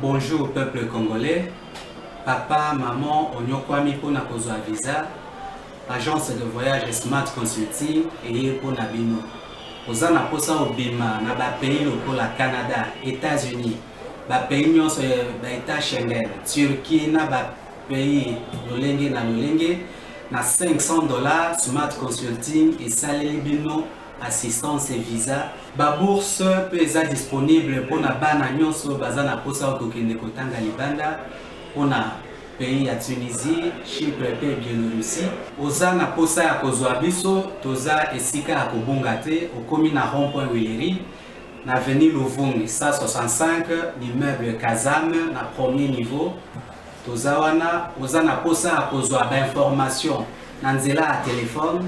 Bonjour peuple congolais, papa, maman, onyokwami pona kozwa visa, agence de voyage Smart Consulting et pour Nabino. Ozana posa obima na ba pays lokola Canada, États-Unis, ba pays nyonso ba État Schengen, Turquie na ba pays lolenge na $500 Smart Consulting et saleli bino assistance et visa. Ba bourse peut être disponible pour na bana nyonso bazana posa okokende kotanga libanda pour na pays ya Tunisie, Chypre et Biélorussie. Ozana posa ya kozwa biso toza esika ya kobonga te okomi na rond-point Willery na avenue Louvungi 165 l'immeuble Kazam na premier niveau. Toza wana ozana posa ya kozwa ba information na nzela ya téléphone.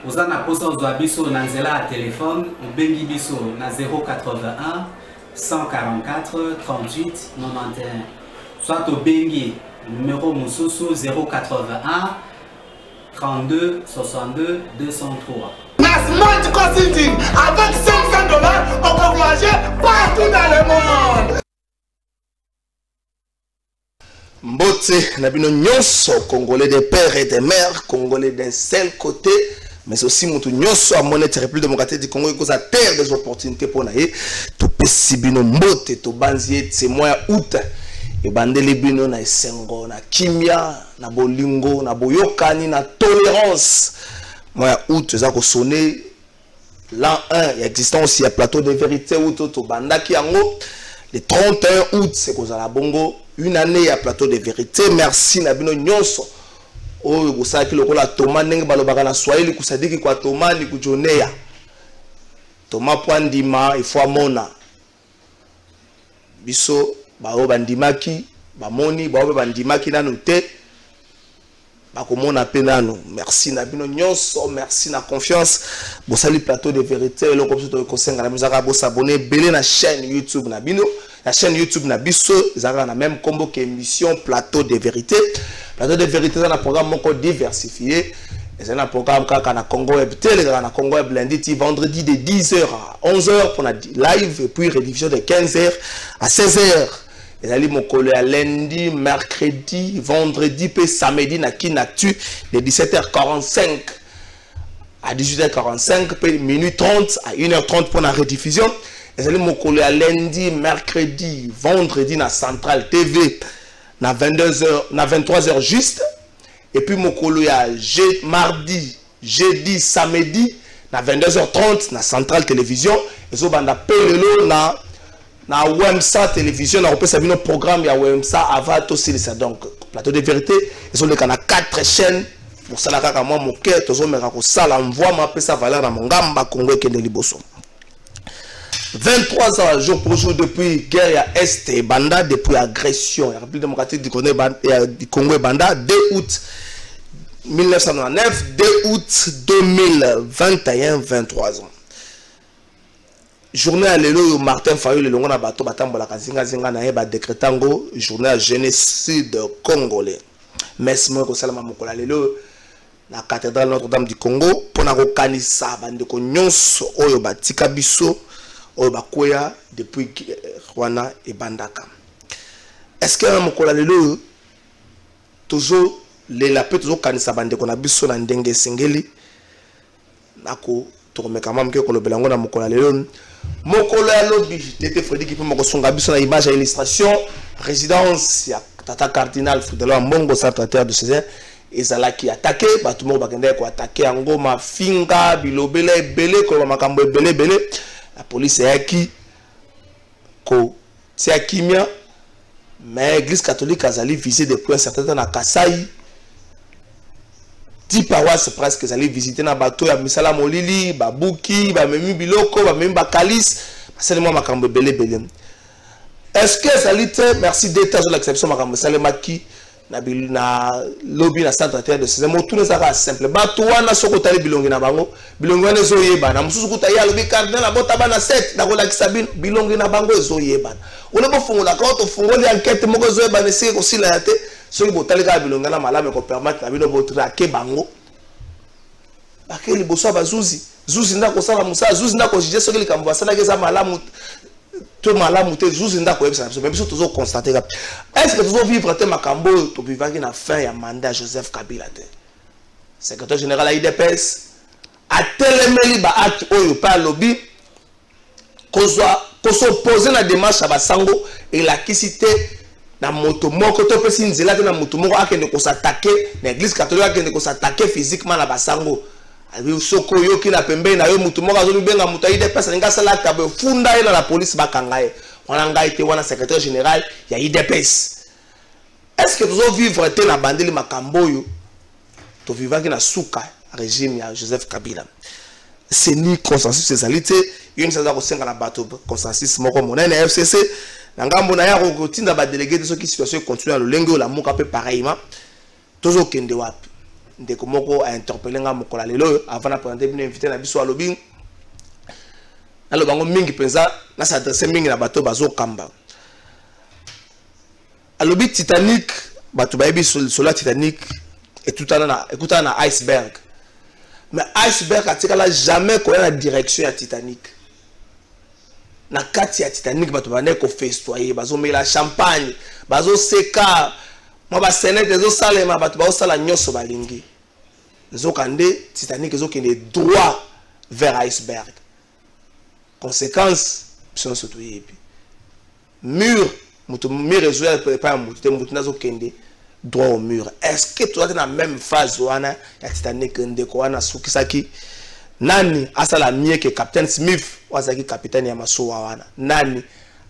Ozana posa ozwa biso na nzela ya téléphone obengi biso na 081 144 38 91 soit obengi numéro Moussousou 081 32 62 203. Smart Consulting, avec $500, on peut voyager partout dans le monde. Mbote, nabino nyonso, Congolais des pères et des mères, Congolais d'un seul côté, mais aussi mutu nyonso à monnaie République démocratique du Congo, cause à terre des opportunités pour naïe, tout pessi bino mbote, tout banzier, c'est mois août. Et bandeli bino na esengo na kimia na bolingo na boyokani na tolérance moi août za ko sonner l'an 1 il existe aussi un plateau de vérité où to bandaki yango le 31 août c'est ko za bongo une année à plateau de vérité merci na bino nyonso oyo kusaki lokola toma ndenge balobaka na Swahili kusadiki kwa toma ni kujonea toma poandima il faut amona biso bao bandimaki bamoni bao bandimaki nanu te bakomona pe nanu merci na bino nyonso merci na confiance bosali plateau de vérité le comme to kosenga na muzaka bo s'abonner belé na chaîne YouTube na bino la chaîne YouTube na biso ezaka na même combo que émission plateau de vérité dans un programme moko diversifié. C'est un programme kaka na Congo Web Télé, na Congo Web lundi, vendredi de 10h à 11h pour la live et puis rediffusion de 15h à 16h. Et ali mokolo ya lundi, mercredi, vendredi puis samedi na Kinactu de 17h45 à 18h45 puis minuit 30 à 1h30 pour la rediffusion. Et ali mokolo ya lundi, mercredi, vendredi na Central TV na 22h na 23h juste. Et puis mokolo ya mardi, jeudi, samedi na 22h30 na Central Télévision et zo banda pelelo na WEMSA télévision na repesa bino programme ya WEMSA avant aussi ça donc plateau de vérité ils ont les 4 chaînes pour ça la kaka moi mon cœur tozo meka ko sala envoie ma pesa valeur na mongamba Congo kende liboso 23 ans jour pour jour depuis guerre ya Est et Banda depuis agression la République démocratique du Congo et Banda 2 août 1999 2 août 2021 23 ans journée à l'élo Martin Fayulu le longo na bato batambola kazinga zinga na ba décrétango journée à génocide congolais merci moi ko salama mokola l'élo na cathédrale Notre-Dame du Congo pona ko kanisa bande ko nyonso oyo batika biso oyo bakoya depuis Rwanda et Bandaka est-ce que mokola l'élo toujours les lapins toujours kanisa bande ko na biso na ndenge singeli nako tokomeka mam ke ko lo belango na mokola l'élo mokolo ya lobi tete Freddy qui peut moko songa biso na image à illustration résidence ya tata cardinal Fridolin Mbongo centre de César ezalaki attaqué bato moko bakende ko attaquer yango mafinga bilobele ebele ko makambo ebele la police yaki ko tia kimia mais église catholique azali visé depuis un certain temps na Kasai 10 paroisses presque ils allaient visiter na bateau ya misala molili babuki ba memi biloko ba memi bakalis seulement makambo belé est-ce que ça lit merci d'état sur l'exception makambo salemaki na lobby na centre terre de ces mots tout ça simple bateau wana soko tali bilongi na bango bilongi wana zoyeba na mususu kutaya lobi cardinal na bota bana 7 na kola kisabine bilongi na bango zoyeba on a pas fongola quand on fongoli enquête moko zoyeba ne siko sila yate ceux qui botalé ka bilonga na malame ko permettre na bino botraquer bango bakeli liboso bazuzi zuzi ndako sala musa zuzi ndako jije soki likambo basala ke za malamu to malamu te zuzi ndako yebisa biso même biso tozo constater est-ce que tozo vivre te makambo to vivaki na fin ya mandat Joseph Kabila te secrétaire général à IDPS a telemeli ba acte oyo pa lobby ko s'opposer na démarche ba sango et la kisité na moto moko to pesi nzela te na moto moko akende ko s'attaquer na église catholique akende ko s'attaquer physiquement na ba sango ali soko yo ki na pembe na yo moto moko azoli benga moto IDPS ninga sala tabe funda ina la police bakanga ye wana ngai te wana secrétaire général ya IDPS est-ce que tozo vivre te na bandeli makambo yo to vivaki na suka régime ya Joseph Kabila c'est ni consensus ces alités une chose ko senga na bato consensus moko monene FCC na ngambo na ya ko tinda ba délégué de ceux qui situation continue à lolenge la muka pe pareillement tozo kende wapi ndeko moko a interpellé nga mokola lelo avant na présenter bien invité na biso alobi alo bango mingi penza na s'adresser mingi na bato bazo kamba alobi Titanic bato bayebi sur la Titanic et tout à na iceberg mais iceberg atikala jamais ko na direction ya Titanic na kati ya Titanic bato bane ko festoyer bazo mela champagne bazo seka mo ba senete zo salema bato bazo sala nyoso balingi zo kande Titanic zo kende droit vers iceberg conséquence sont surtout yepi mur mutu mur rezoya pas mutu mutu nazo kende droit au mur. Est-ce que tu as la même phase wana ya Titanic ndeko wana sukisaki nani asala mieux que Captain Smith wasaki capitaine ya masuwa wana nani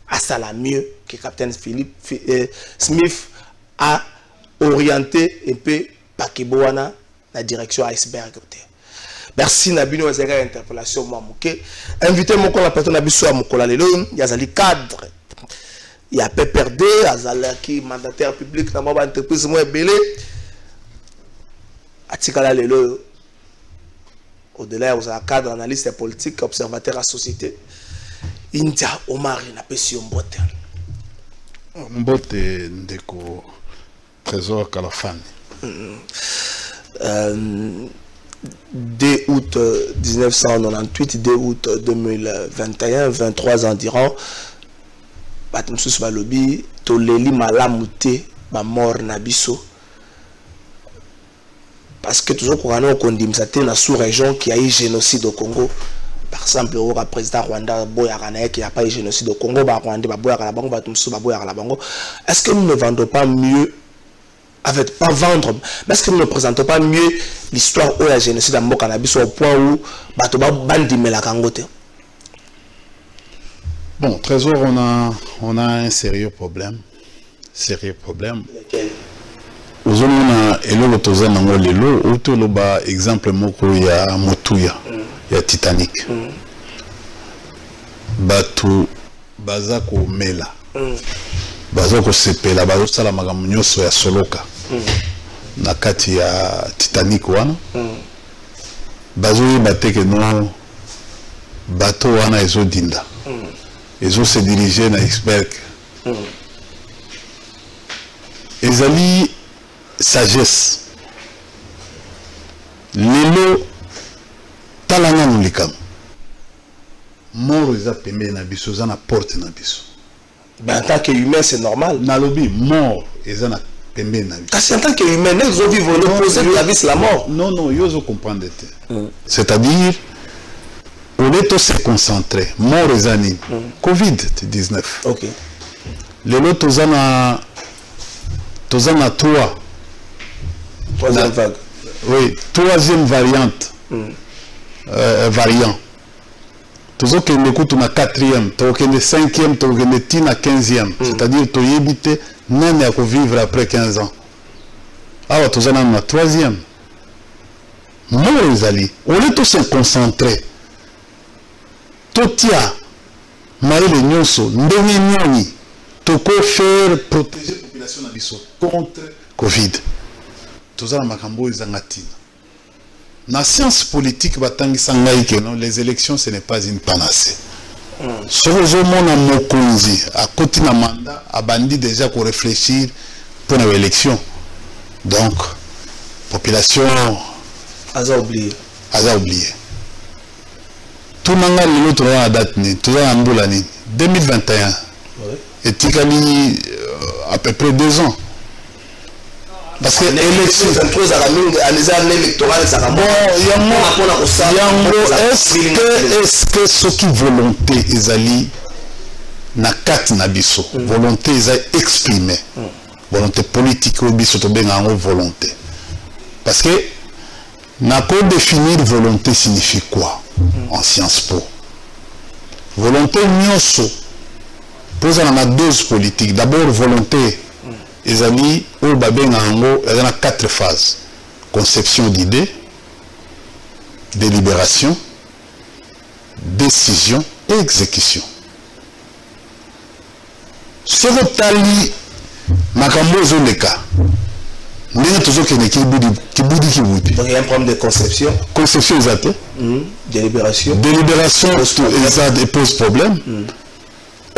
asala mieux que Captain Smith a orienté un peu pakibo wana la direction iceberg. Merci Nabino Wazega interpellation moi muke invité mon la personne abiso a mukola lelo yazali cadre il y a PPRD, Azalaki, mandataire public dans ma entreprise, moi, belé. Atikala lelo. Au-delà, vous avez un cadre, analyste politique, observateur à société. India, Omar, il n'a pas si mbote. Mbote, ndeko, trésor Kalafani. 2 août 1998, 2 août 2021, 23 ans d'Iran. Batumsus balobi to leli malamuté ba mort na biso parce que toujours qu'on a condamné na sous-région qui a eu génocide au Congo par exemple au président Rwanda Boyakana qui a pas eu génocide au Congo ba Rwanda ba Boyakana bango batumsu ba Boyakana bango est-ce que nous ne vendons pas mieux avec pas vendre mais est-ce que nous ne présentons pas mieux l'histoire où la génocide a mboka na biso au point où bato ba bandimela kangote. Bon, Trésor, on a un sérieux problème. Sérieux problème. Aujourd'hui, on a elo lotoza nango lelo, auto loba exemple moko ya Motuya, ya Titanic. Batu baza ko mela. Baza ko sepela, baza sala makambo nyonso ya soloka. Na kati ya Titanic wana. Bazo bateke no bateau wana ezo dinda. Ils ont se dirigé dans l'iceberg. Ils ont mis sagesse. Lelo talanga nulikam. Mort ils ont pemé na biso, ils ont porte na biso. Ben en tant qu'humain c'est normal. Nalobi mort ils ont pemé na biso. Parce qu'en tant qu'humain, ils ont vivre l'opposé de la vie c'est la mort. Non non, ils ont compris. C'est-à-dire on est tous concentrés. Mort les années. Covid-19. Ok. Les lots tozana 3. Troisième vague. Oui, troisième variante. Variant. Toujours que nous écoutons la 4e, toujours que le 5e, toujours que le 15e. C'est-à-dire que tu éviter même à vivre après 15 ans. Alors, tu as la 3e. Mort les alliés. On est tous concentrés. Totia, maïle nyonso, ndenge nyoni, toko faire protéger la population contre Covid. Tout ça, makambo izangatina. Na science politique, batangi sangai que non, les élections ce n'est pas une panacée. Sur le monde mokonzi, à côté na mandat, a bandi déjà pour réfléchir pour l'élection. Donc, population a oublié. Tout le monde a l'autre date, tout le monde a 2021. Et Tikali, à peu près 2 ans. Parce que l'élection est-ce que ce qui volonté ezali na kati na biso volonté ezali exprimée volonté politique ou biso to benga ngo volonté parce que na ko définir volonté signifie quoi en Sciences Po volonté nyonso pose na dose politique d'abord volonté ezali ou babenga ngo ezana 4 phases conception d'idées délibération décision et exécution ce que tali makambo zoleka ndenge tozokende kibudi donc il y a un problème de conception exacte délibération exact et pose problème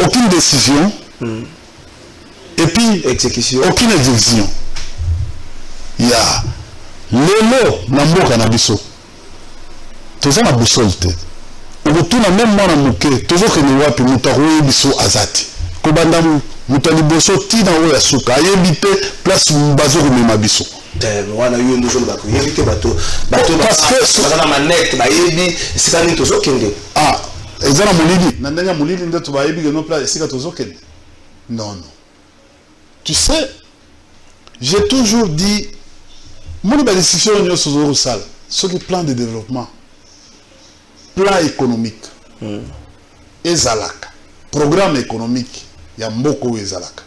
aucune décision et puis exécution aucune exécution il y a lelo na mboka na biso toza na boussole te okotuna même mwana moke tozokende wapi moto akoyebi biso azati kobanda moto ya liboso ntina oyo ya suka ayebi te place bazokomema biso wana yo ndozolo bakoyebi te bato baza na manete bayebi esika nini tozokende eza na molili na ndenge ya molili nde tobayebi keno place esika tozokende non tu sais j'ai toujours dit moni badécision nyonso ozokosala soki plan de développement plan économique ezalaka programme économique ya mboka oyo ezalaka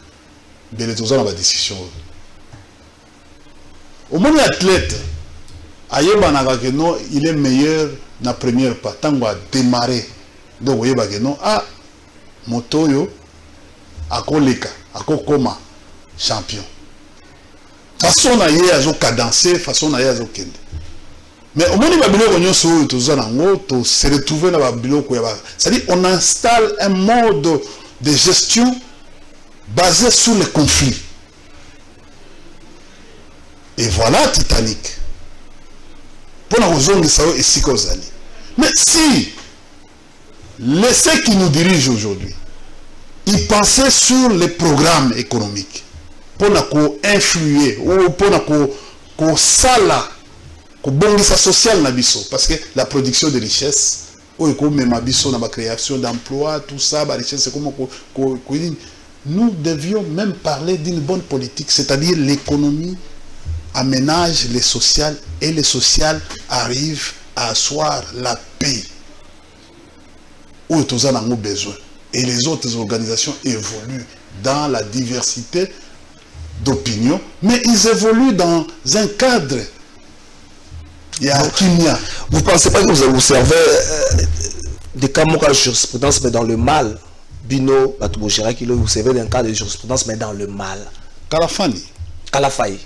mbele toza na badécision oyo omoni athlète ayebanaka ke non il est meilleur na première pas ntango adémarré donc oyeba ke non moto oyo akoleka akokoma champion façon na ye azokadanse façon na ye azokende mais au moins babiloko nyonso oyo toza nango to se retrouver na babiloko ya c'est-à-dire on installe un mode de gestion basé sur le conflit et voilà Titanic pour la kozongisa oyo esika ozali mais si ceux qui nous dirigent aujourd'hui ils pensaient sur les programmes économiques pour influer ou pour sala kobongisa social na biso parce que la production de richesse oyo ko mema biso na ba création d'emplois tout ça ba richesse comme nous devions même parler d'une bonne politique c'est-à-dire l'économie aménage les sociales et les sociales arrivent à asseoir la paix où tous en ont besoin et les autres organisations évoluent dans la diversité d'opinions mais ils évoluent dans un cadre. Vous pensez pas que vous observez des cas de jurisprudence mais dans le mal Bino Batubogera vous servez d'un cas de jurisprudence mais dans le mal Kalafai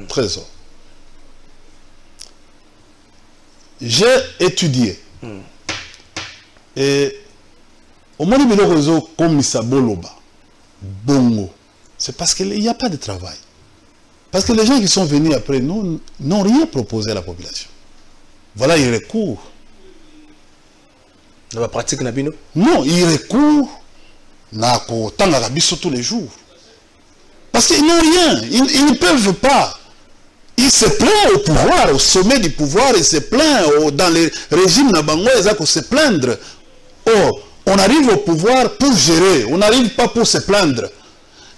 trésor j'ai étudié et au moment où réseau comme Boloba Bongo c'est parce qu'il n'y a pas de travail. Parce que les gens qui sont venus après nous n'ont rien proposé à la population. Voilà, ils recourent. Dans la pratique, Nabino? Non, ils recourent tous les jours. Parce qu'ils n'ont rien. Ils ne peuvent pas. Ils se plaignent au pouvoir, au sommet du pouvoir, ils se plaignent dans les régimes Nabango, ils se plaindre. Oh, on arrive au pouvoir pour gérer, on n'arrive pas pour se plaindre.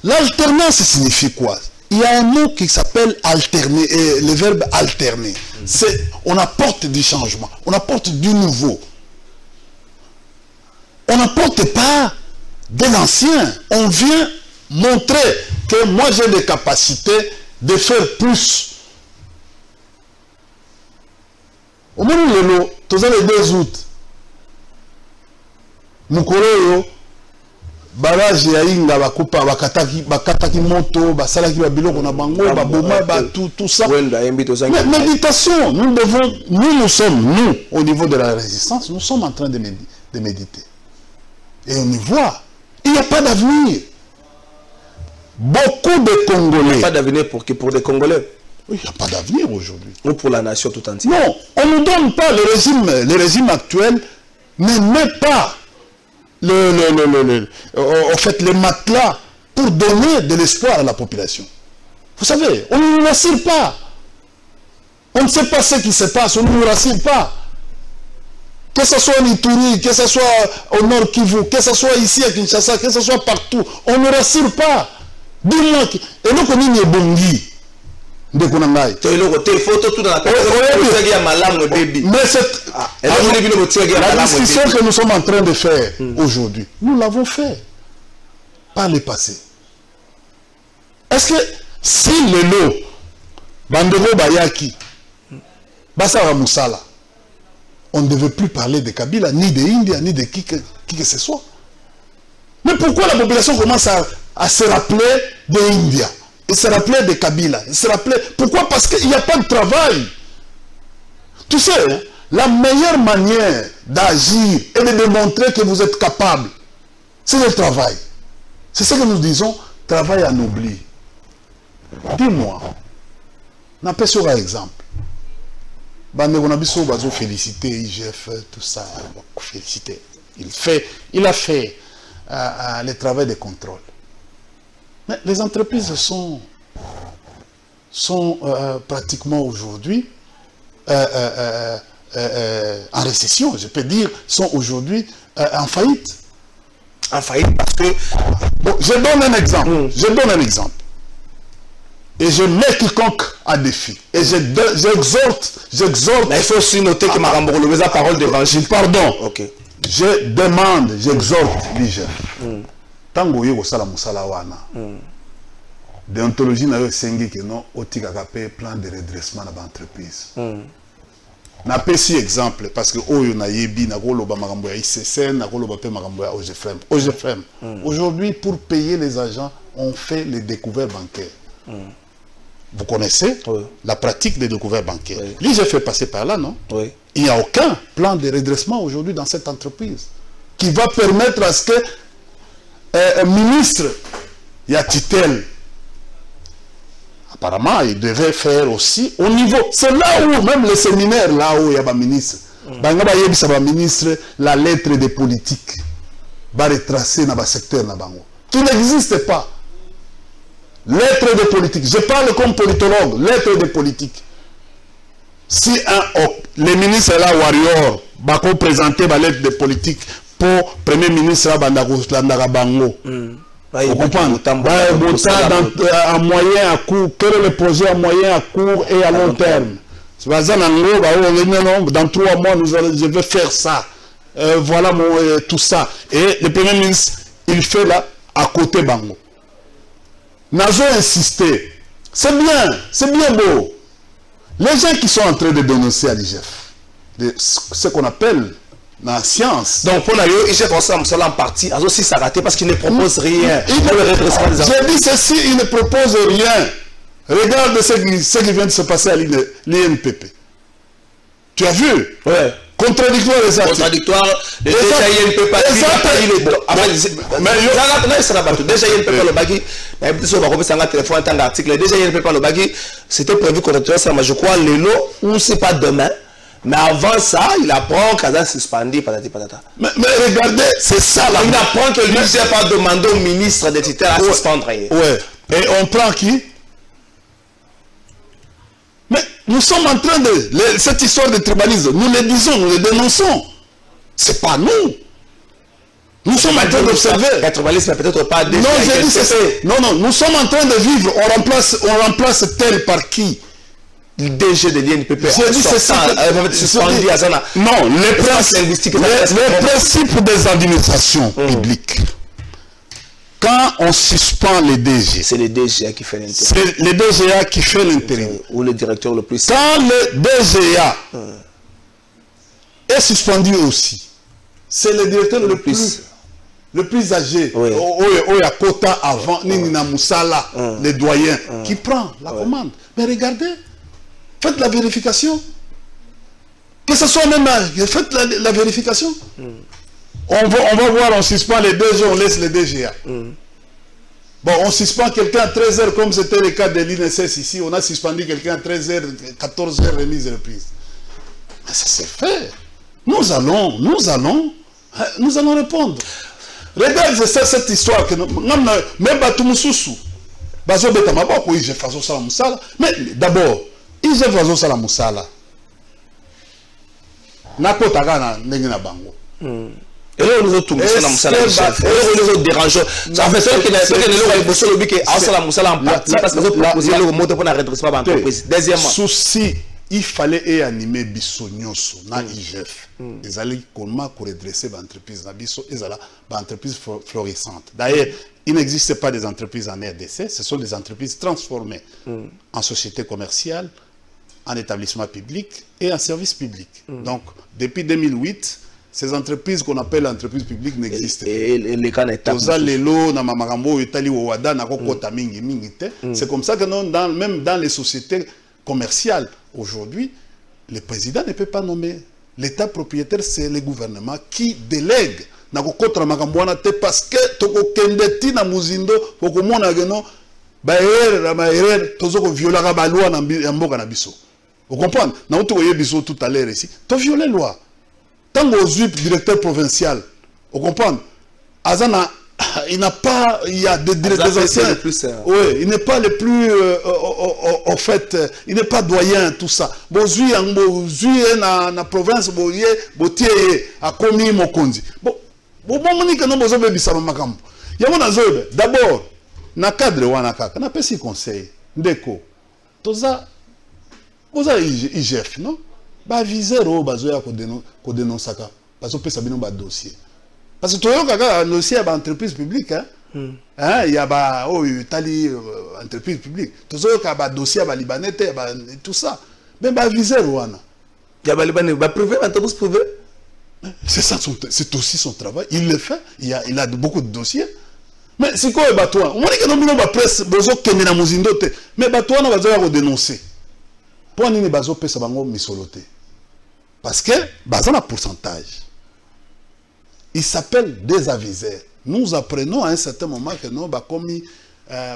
L'alternance signifie quoi? Il y a un mot qui s'appelle alterner, le verbe alterner. On apporte du changement, on apporte du nouveau. On n'apporte pas de l'ancien. On vient montrer que moi j'ai des capacités de faire plus. Au moment où tous les 2 août, Mukoro barrage ya inga bakupa bakataki moto basalaki babiloko na bango baboma tout ça mais méditation nous sommes au niveau de la résistance nous sommes en train de méditer et on y voit il n'y a pas d'avenir beaucoup de Congolais. Il n'y a pas d'avenir pour les Congolais. Oui, il n'y a pas d'avenir aujourd'hui. Ou pour la nation tout entière. Non, on ne nous donne pas le régime actuel, ne met pas en fait, les matelas pour donner de l'espoir à la population. Vous savez, on ne nous rassure pas. On ne sait pas ce qui se passe, on ne nous rassure pas. Que ce soit en Ituri, que ce soit au Nord Kivu, que ce soit ici à Kinshasa, que ce soit partout, on ne rassure pas. Dis-moi, et nous connaissons les bongi. Mais la discussion que nous sommes en train de faire aujourd'hui, nous l'avons fait par le passé. Est-ce que si le lot, Bandego Bayaki, Bassara Moussala, on ne devait plus parler de Kabila, ni de India, ni de qui que ce soit? Mais pourquoi la population commence à se rappeler de India? Il se rappelait de Kabila. Il se rappelait. Pourquoi? Parce qu'il n'y a pas de travail. Tu sais, la meilleure manière d'agir et de démontrer que vous êtes capable, c'est le travail. C'est ce que nous disons, travail en oubli. Dis-moi, n'a pas sur un exemple. On a félicité IGF, tout ça, félicité. Il a fait le travail de contrôle. Mais les entreprises sont pratiquement aujourd'hui en récession, je peux dire, sont aujourd'hui en faillite. En faillite parce que... Bon, je donne un exemple. Je donne un exemple. Et je mets quiconque à défi. Et j'exhorte... Mais il faut aussi noter que Marambolo met la parole d'évangile. Pardon. Ok. Je demande, j'exhorte l'IGF. Tango yo sala musala wana. Déontologie na yo sengi que non otikaka pe plan de redressement na entreprise. Na pesi exemple parce que oyo na yebi na koloba makambo ya ICCN na koloba pe makambo ya OGFM. OGFM. Aujourd'hui pour payer les agents, on fait les découvertes bancaires. Vous connaissez la pratique des découvertes bancaires. L'IGF fait passer par là, non? Il n'y a aucun plan de redressement aujourd'hui dans cette entreprise qui va permettre à ce que un ministre, il y a Titel. Apparemment, il devait faire aussi au niveau. C'est là où, même les séminaires, là où il y a un ministre. Ministre, la lettre des politiques va retracer dans le secteur. Qui n'existe pas. Lettre des politiques. Je parle comme politologue. Lettre des politiques. Si les ministres là, Warrior, va présenter la lettre des politiques pour Premier ministre Bango. Vous comprenez? En moyen à court, quel est le projet à moyen, à court et à long terme? Dans 3 mois, je vais faire ça. Voilà tout ça. Et le Premier ministre, il fait là, à côté Bango. Nazo insisté. C'est bien beau. Les gens qui sont en train de dénoncer à l'IGF, ce qu'on appelle la science. Donc pour la IGF en partie, aussi ça a raté parce qu'il ne propose rien. J'ai dit ceci, il ne propose rien. Regarde ce qui vient de se passer à l'INPP. Tu as vu? Ouais. Contradictoire les actes. Contradictoire. Déjà il ne peut pas dire. Déjà il ne peut pas le bagui. Déjà il ne peut pas le bagui. C'était prévu contradictoire, je crois, l'élo ou c'est pas demain. Mais avant ça, il apprend qu'elle a suspendu patati patata. Mais regardez, c'est ça là. Il apprend que lui n'a pas demandé au ministre des Titans à suspendre. Ouais. Et on prend qui? Mais nous sommes en train de... cette histoire de tribalisme, nous le disons, nous le dénonçons. C'est pas nous. Nous sommes en train d'observer. Le tribalisme peut-être pas déjà. Non, j'ai dit c'est... Non, nous sommes en train de vivre. On remplace tel par qui? Le DG de l'INPP. J'ai dit c'est ça. Non, les principes des administrations publiques. Quand on suspend les DG, c'est le DGA qui fait l'intérim. C'est le DGA qui fait l'intérim. Ou le directeur le plus. Quand le DGA est suspendu aussi, c'est le directeur le plus âgé. Oya Kota avant, Nina Moussala, le doyen, qui prend la commande. Mais regardez, faites la vérification. Que ce soit même, faites la vérification. On va voir, on suspend les DG, on laisse les DGA. Bon, on suspend quelqu'un à 13h comme c'était le cas de l'INSS ici. On a suspendu quelqu'un à 13h, 14h, remise et reprise. Mais ça s'est fait. Nous allons répondre. Regarde cette histoire que même Batumususu, Bazo Betamabok, oui, j'ai fait ça la Moussala. Mais d'abord, ils ont fait ça la Moussala. Nako Tagana Negina Bango. Et là, nous autres, nous autres dérangeons. Ça fait ça que la Moussala en partie parce que nous proposons le mot pour la redressement de l'entreprise. Deuxièmement, souci, il fallait animer Bissonyoso dans l'IGF. Ils allaient comment redresser l'entreprise dans Bisso, ils allaient l'entreprise florissante. D'ailleurs, il n'existe pas des entreprises en RDC, ce sont des entreprises transformées en sociétés commerciales, en établissements publics et en services publics. Donc, depuis 2008, ces entreprises qu'on appelle entreprises publiques n'existent pas. C'est comme ça que même dans les sociétés commerciales, aujourd'hui, le président ne peut pas nommer. L'État propriétaire, c'est le gouvernement qui délègue. Parce que vous comprenez? Tout à l'heure ici, tu as violé la loi. Tant que directeur provincial, vous comprenez? Azana, il n'a pas, il y a des anciens. Oui, il n'est pas le plus, en fait, il n'est pas doyen, tout ça. Bozui na province, boye, botier, a commis mokonzi. Bon, monique non bozo bebisama makambo. Yamona zobe. D'abord, na cadre wana kaka, na pesi conseil, ndeko. Toza, boza IGF, non? Ba visero bazoya ko dénoncer bazo pesa bino ba dossier. Parce que toi kaka dossier ba entreprise publique hein. Il y a ba tali entreprise publique. Tozo ka ba dossier ba libanais tout ça. Mais ba visero wana. Il y a ba libanais ba privé entreprise privée. C'est ça c'est aussi son travail, il le fait, il a beaucoup de dossiers. Mais c'est quoi ba toi? On dit que non ba presse bozo kende na muzindo te. Mais ba toi na bazoya ko dénoncer. Pour nini bazo pesa bango misoloté. Parce que, dans un pourcentage, il s'appelle des aviseurs. Nous apprenons à un certain moment que nous avons commis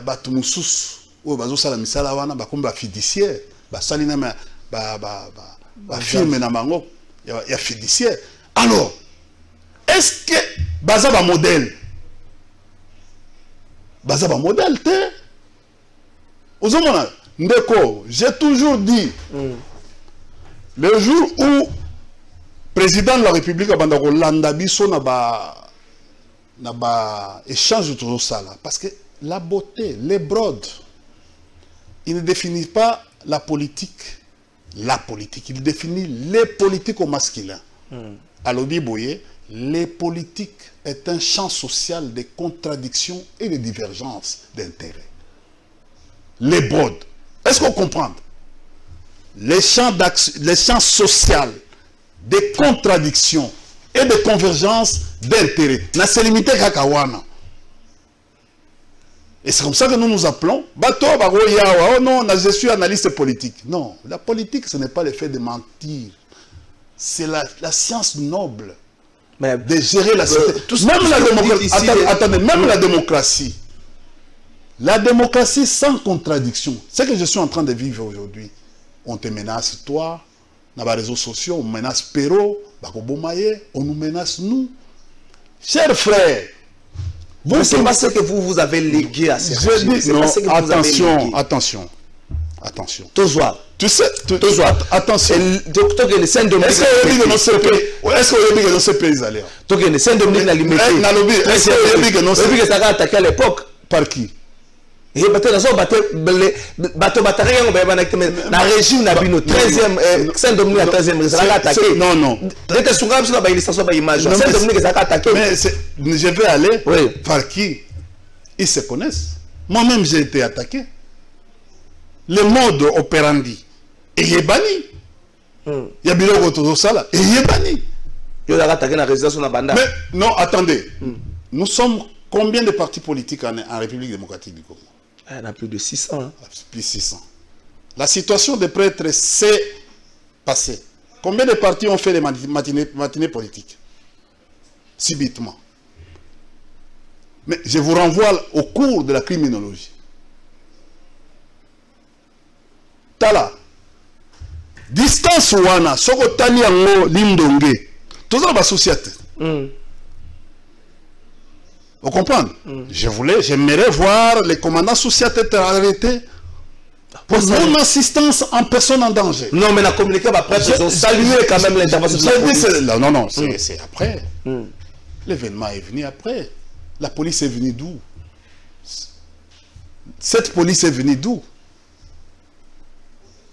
Batumusus, ou Bazosala Misalawana, comme fiduciaire, Salina, firme Namango, il y a fiduciaire. Alors, est-ce que Bazaba modèle? Bazaba modèle, j'ai toujours dit, le jour où le président de la République a échange de tout ça, parce que la beauté, les brodes, il ne définit pas la politique, il définit les politiques au masculin. Alors, les politiques est un champ social de contradictions et de divergences d'intérêts. Les brodes, est-ce qu'on comprend? Les champs sociaux, des contradictions et de convergences d'intérêts. Na se limité à Kawana. Et c'est comme ça que nous nous appelons. Oh non, je suis analyste politique. Non, la politique, ce n'est pas le fait de mentir. C'est la science noble de gérer la société. Même la démocratie. Attendez, même la démocratie. La démocratie sans contradiction. Ce que je suis en train de vivre aujourd'hui. On te menace, toi, dans les réseaux sociaux, on menace Perrault, on nous menace, nous. Chers frères, c'est pas ce que vous avez légué à ces attention. Toujours. Tu sais, attention. Est-ce que vous ce pays allait? Est-ce que ça a attaqué à l'époque? Par qui? Et peut-être la régime n'a pas 13e, Saint-Dominique à 13e, ça a attaqué. Non. Mais je vais aller par qui? Ils se connaissent. Moi-même, j'ai été attaqué. Le mode opérandi est banni. Il y a bien d'autres ça et il est banni. Mais non, attendez. Nous sommes combien de partis politiques en République démocratique du Congo? Il y en a plus de 600. Hein. Plus de 600. La situation des prêtres s'est passée. Combien de partis ont fait les matinées politiques? Subitement. Mais je vous renvoie au cours de la criminologie. Tala. Distance wana, soko tali yango lindonge. Tout ça va société. Vous comprenez? J'aimerais voir les commandants sociétés être arrêtés pour non-assistance en personne en danger. Non, mais la communiqué va presque saluer quand même l'intervention de la police. Non, c'est après. L'événement est venu après. La police est venue d'où? Cette police est venue d'où?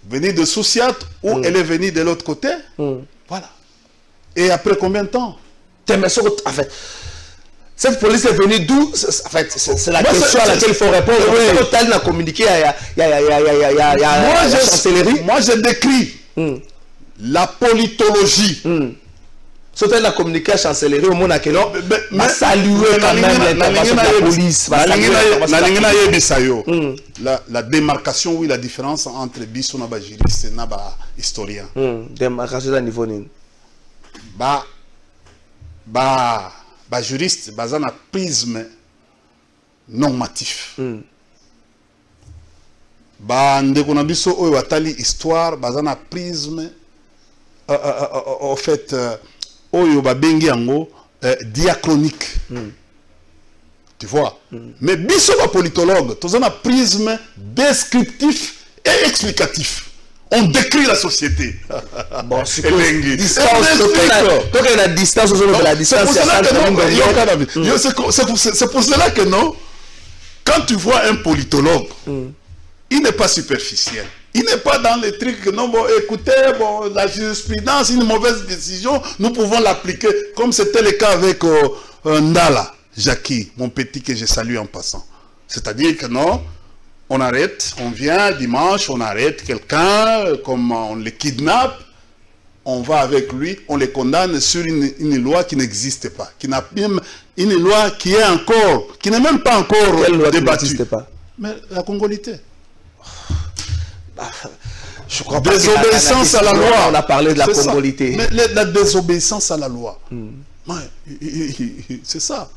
Venue de Soussiat ou elle est venue de l'autre côté? Voilà. Et après combien de temps? En fait, cette police est venue d'où? En fait, c'est la question à laquelle il faut répondre. Oui. A communiqué, moi, je décris la politologie. Sauter la communiqué à la chancellerie au monde à quel moment va saluer quand même l'intervention de la police. La démarcation, oui, la différence entre biso et juriste et historien. Démarcation à niveau nul. Juriste, basé na prisme normatif. Ndeko na biso oyo atali histoire, basé na prisme en fait oyo babengi yango diachronique. Tu vois? Mais biso ba politologue, tous un prisme descriptif et explicatif. On décrit la société. Bon, c'est la distance de la distance. C'est pour cela que non, quand tu vois un politologue, il n'est pas superficiel. Il n'est pas dans les trucs que non, bon, écoutez, bon, la jurisprudence, une mauvaise décision, nous pouvons l'appliquer, comme c'était le cas avec Ndala, Jackie, mon petit que je salue en passant. C'est-à-dire que non, on arrête, on vient dimanche, on arrête quelqu'un, comme on le kidnappe, on va avec lui, on le condamne sur une loi qui n'existe pas, qui n'a même une loi qui est encore, qui n'est même pas encore débattue. Mais la congolité. Je crois pas désobéissance à la loi. On a parlé de la congolité. Mais la désobéissance à la loi. C'est ça.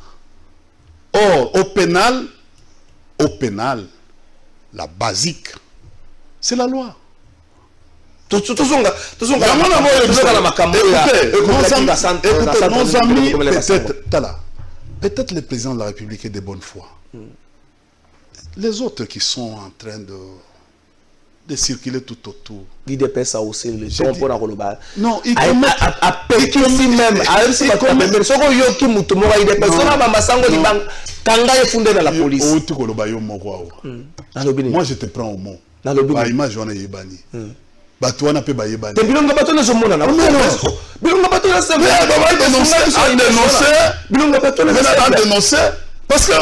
Or, au pénal, la basique, c'est la loi. Écoutez, nos amis, peut-être le président de la République est de bonne foi. Les autres qui sont en train de circuler tout autour. Il dépasse ça aussi, le temps pour la relobade. Non, il moi je te prends au mot. Image on est bani. Batuana pe ba yebani. Bilonga batona zo mona na. Bilonga batona c'est dénoncer parce que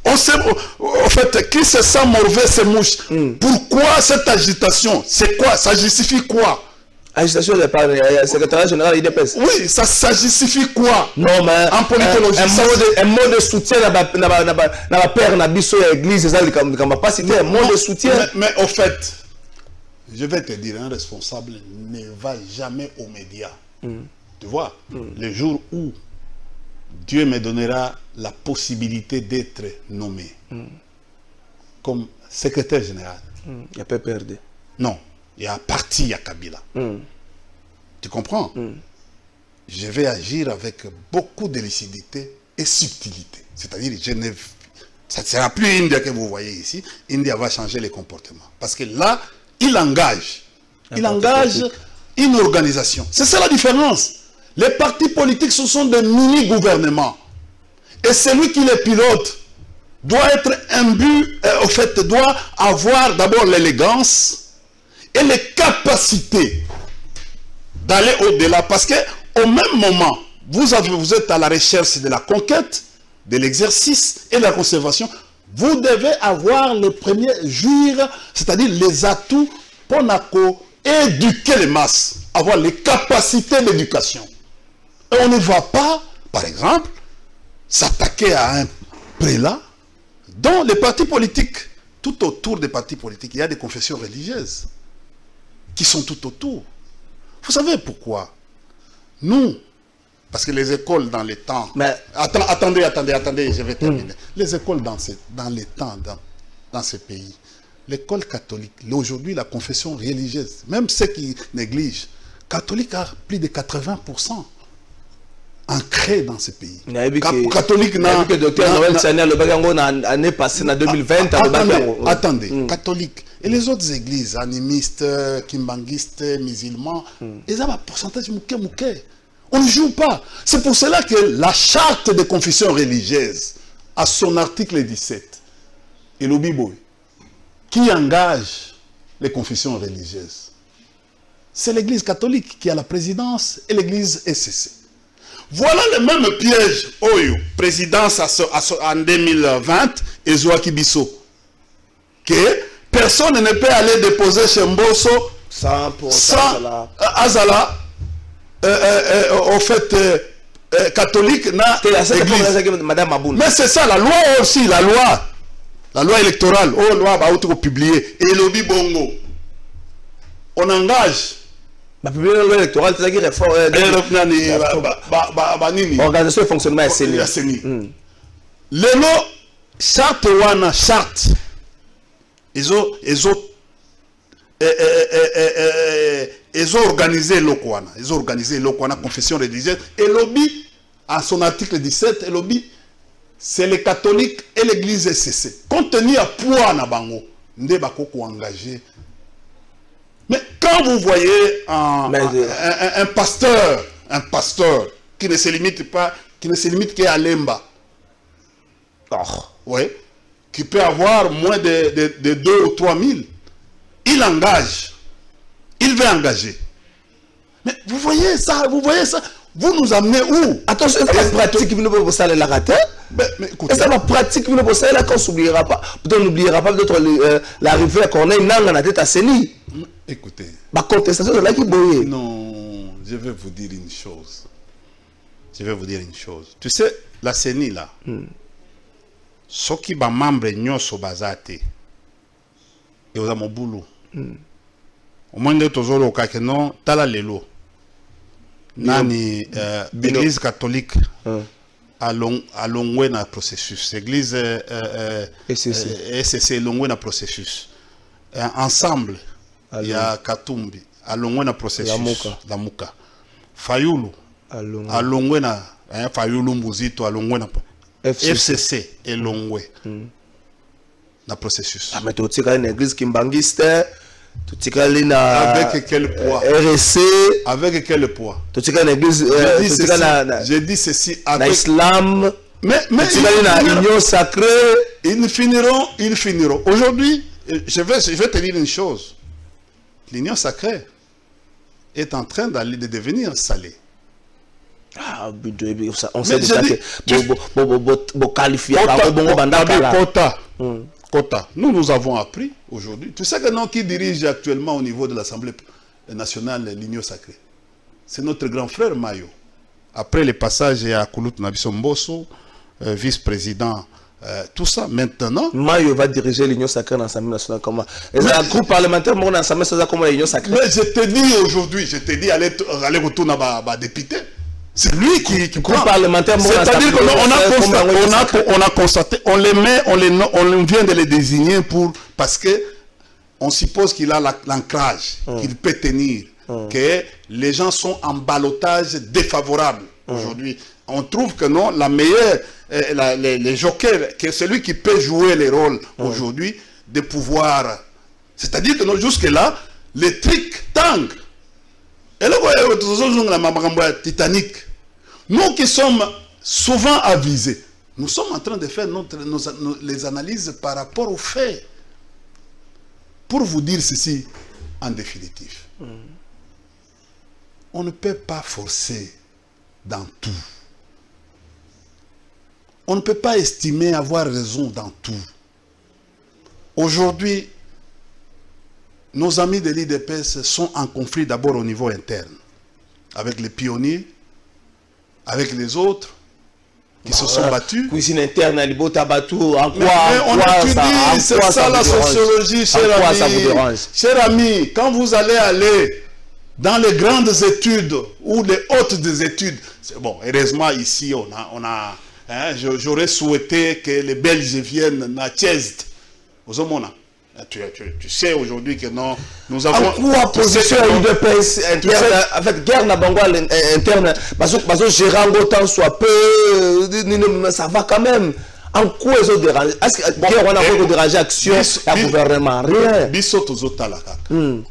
on sait en fait qui se sent mauvais c'est mouche. Pourquoi cette agitation? C'est quoi? Ça justifie quoi? Agitation de par le secrétaire général IDPS. Oui, ça justifie quoi? Non mais en politologie un mot de soutien na père na biso église ça comme pas citer un mot de soutien. Mais au fait, je vais te dire, un responsable ne va jamais aux médias. Tu vois, le jour où Dieu me donnera la possibilité d'être nommé comme secrétaire général. Il n'y a pas perdu. Non, il y a parti à Kabila. Tu comprends? Je vais agir avec beaucoup de lucidité et subtilité. C'est-à-dire, ça ne sera plus India que vous voyez ici. India va changer les comportements. Parce que là, il engage une organisation. C'est ça la différence. Les partis politiques, ce sont des mini-gouvernements. Et celui qui les pilote doit être imbu, au fait, doit avoir d'abord l'élégance et les capacités d'aller au-delà. Parce qu'au même moment, vous êtes à la recherche de la conquête, de l'exercice et de la conservation. Vous devez avoir le premier jouir, c'est-à-dire les atouts pour éduquer les masses, avoir les capacités d'éducation. Et on ne va pas, par exemple, s'attaquer à un prélat dans les partis politiques. Tout autour des partis politiques, il y a des confessions religieuses qui sont tout autour. Vous savez pourquoi? Nous, Parce que les écoles dans les temps... Mais... Attendez, je vais terminer. Les écoles dans les temps, dans ces pays, l'école catholique, aujourd'hui la confession religieuse, même ceux qui négligent, catholique a plus de 80% ancré dans ce pays. Catholique, que docteur Noël Chanel, le bagango année passée, en 2020. Attendez, catholique. Et les autres églises, animistes, kimbanguistes, musulmans, ils ont un pourcentage mouké. On ne joue pas. C'est pour cela que la charte de confession religieuse, à son article 17, et le Bible, qui engage les confessions religieuses, c'est l'église catholique qui a la présidence et l'église SCC. Voilà le même piège, Oyo, présidence en 2020, et Zoaki Bisso, que personne ne peut aller déposer chez Mbosso sans Azala, au fait, catholique, Madame Aboun. Mais c'est ça, la loi aussi, la loi électorale, loi va être publiée, et lobby bongo. On engage. La loi électorale, c'est la réforme. Organisation et fonctionnement SNI. Les lois, charte wana, charte. Ils ont organisé l'Okwana. Ils ont organisé l'Okwana, confession religieuse. Et lobby, à son article 17, et lobby, c'est les catholiques et l'église SCC. Compte tenu à poids na bango, nde bakoko engagé. Mais quand vous voyez un pasteur qui ne se limite pas, qui ne se limite qu'à Lemba, ouais, qui peut avoir moins de 2 ou 3 000, il engage, il veut engager. Mais vous voyez ça, vous nous amenez où? Attention, c'est la pratique qui nous peut vous saler la rater. Mais écoutez, c'est la pratique qui nous peut saler là qu'on s'oubliera pas. Peut-être on n'oubliera pas peut-être l'arrivée à Corneille Nanga na tête à Seni. Écoutez. Ma contestation de là qui boye. Non, je vais vous dire une chose. Tu sais, la Seni là, ce qui va membre nyoso bazate, et vous avez mon boulot. Au moins de tozolo kake non, tala lelo. Nani l'église catholique a longé dans le processus. L'église SCC longé dans le processus. Ensemble, il y a Katumbi a longé dans le processus. La Muka. Fayulu a longé dans Fayulu Mbuzito a longé dans FCC est longé dans le processus. Ah mais tu as une église kimbanguiste. Avec quel poids? RSC. Avec quel poids? Je dis ceci avec l'islam. Mais l'union sacrée. Ils finiront. Aujourd'hui, je vais te dire une chose. L'union sacrée est en train de devenir salée. Ah, on sait déjà que Quota. Nous avons appris aujourd'hui. Tu sais que nous qui dirige actuellement au niveau de l'Assemblée nationale l'Union sacrée, c'est notre grand frère Mayo. Après le passage à Koulout Nabiso Mbosso, vice-président, tout ça, maintenant... Mayo va diriger l'Union sacrée dans l'Assemblée nationale comment? Un groupe parlementaire, dans l'Assemblée nationale, comment l'Union sacrée? Mais je te dis aujourd'hui, aller retourner à député. C'est lui qui prend. Parlementaire, c'est-à-dire qu'on a constaté, on vient de les désigner parce que on suppose qu'il a l'ancrage, qu'il peut tenir, que les gens sont en ballottage défavorable aujourd'hui. On trouve que non, la meilleure, les jokers, que celui qui peut jouer les rôles aujourd'hui de pouvoir. C'est-à-dire que non, jusque-là, les tricks tang. Et là, la Titanic. Nous qui sommes souvent avisés, nous sommes en train de faire les analyses par rapport aux faits. Pour vous dire ceci, en définitive, on ne peut pas forcer dans tout. On ne peut pas estimer avoir raison dans tout. Aujourd'hui, nos amis de l'IDPS sont en conflit d'abord au niveau interne, avec les pionniers, avec les autres qui se sont battus. Cuisine interne, en quoi on étudie, c'est ça la sociologie, cher ami. Cher ami, quand vous allez dans les grandes études ou les hautes des études. Bon, heureusement, ici, hein, j'aurais souhaité que les Belges viennent à Tchèzd. Tu sais aujourd'hui que non, nous avons... En quoi position à l'UDPS interne, en fait, guerre na bango interne, parce que Gérango tant soit peu, ça va quand même. En quoi ils ont dérangé? Est-ce que guerre on a beaucoup dérangé action du gouvernement? Rien. Biso tozotala kaka.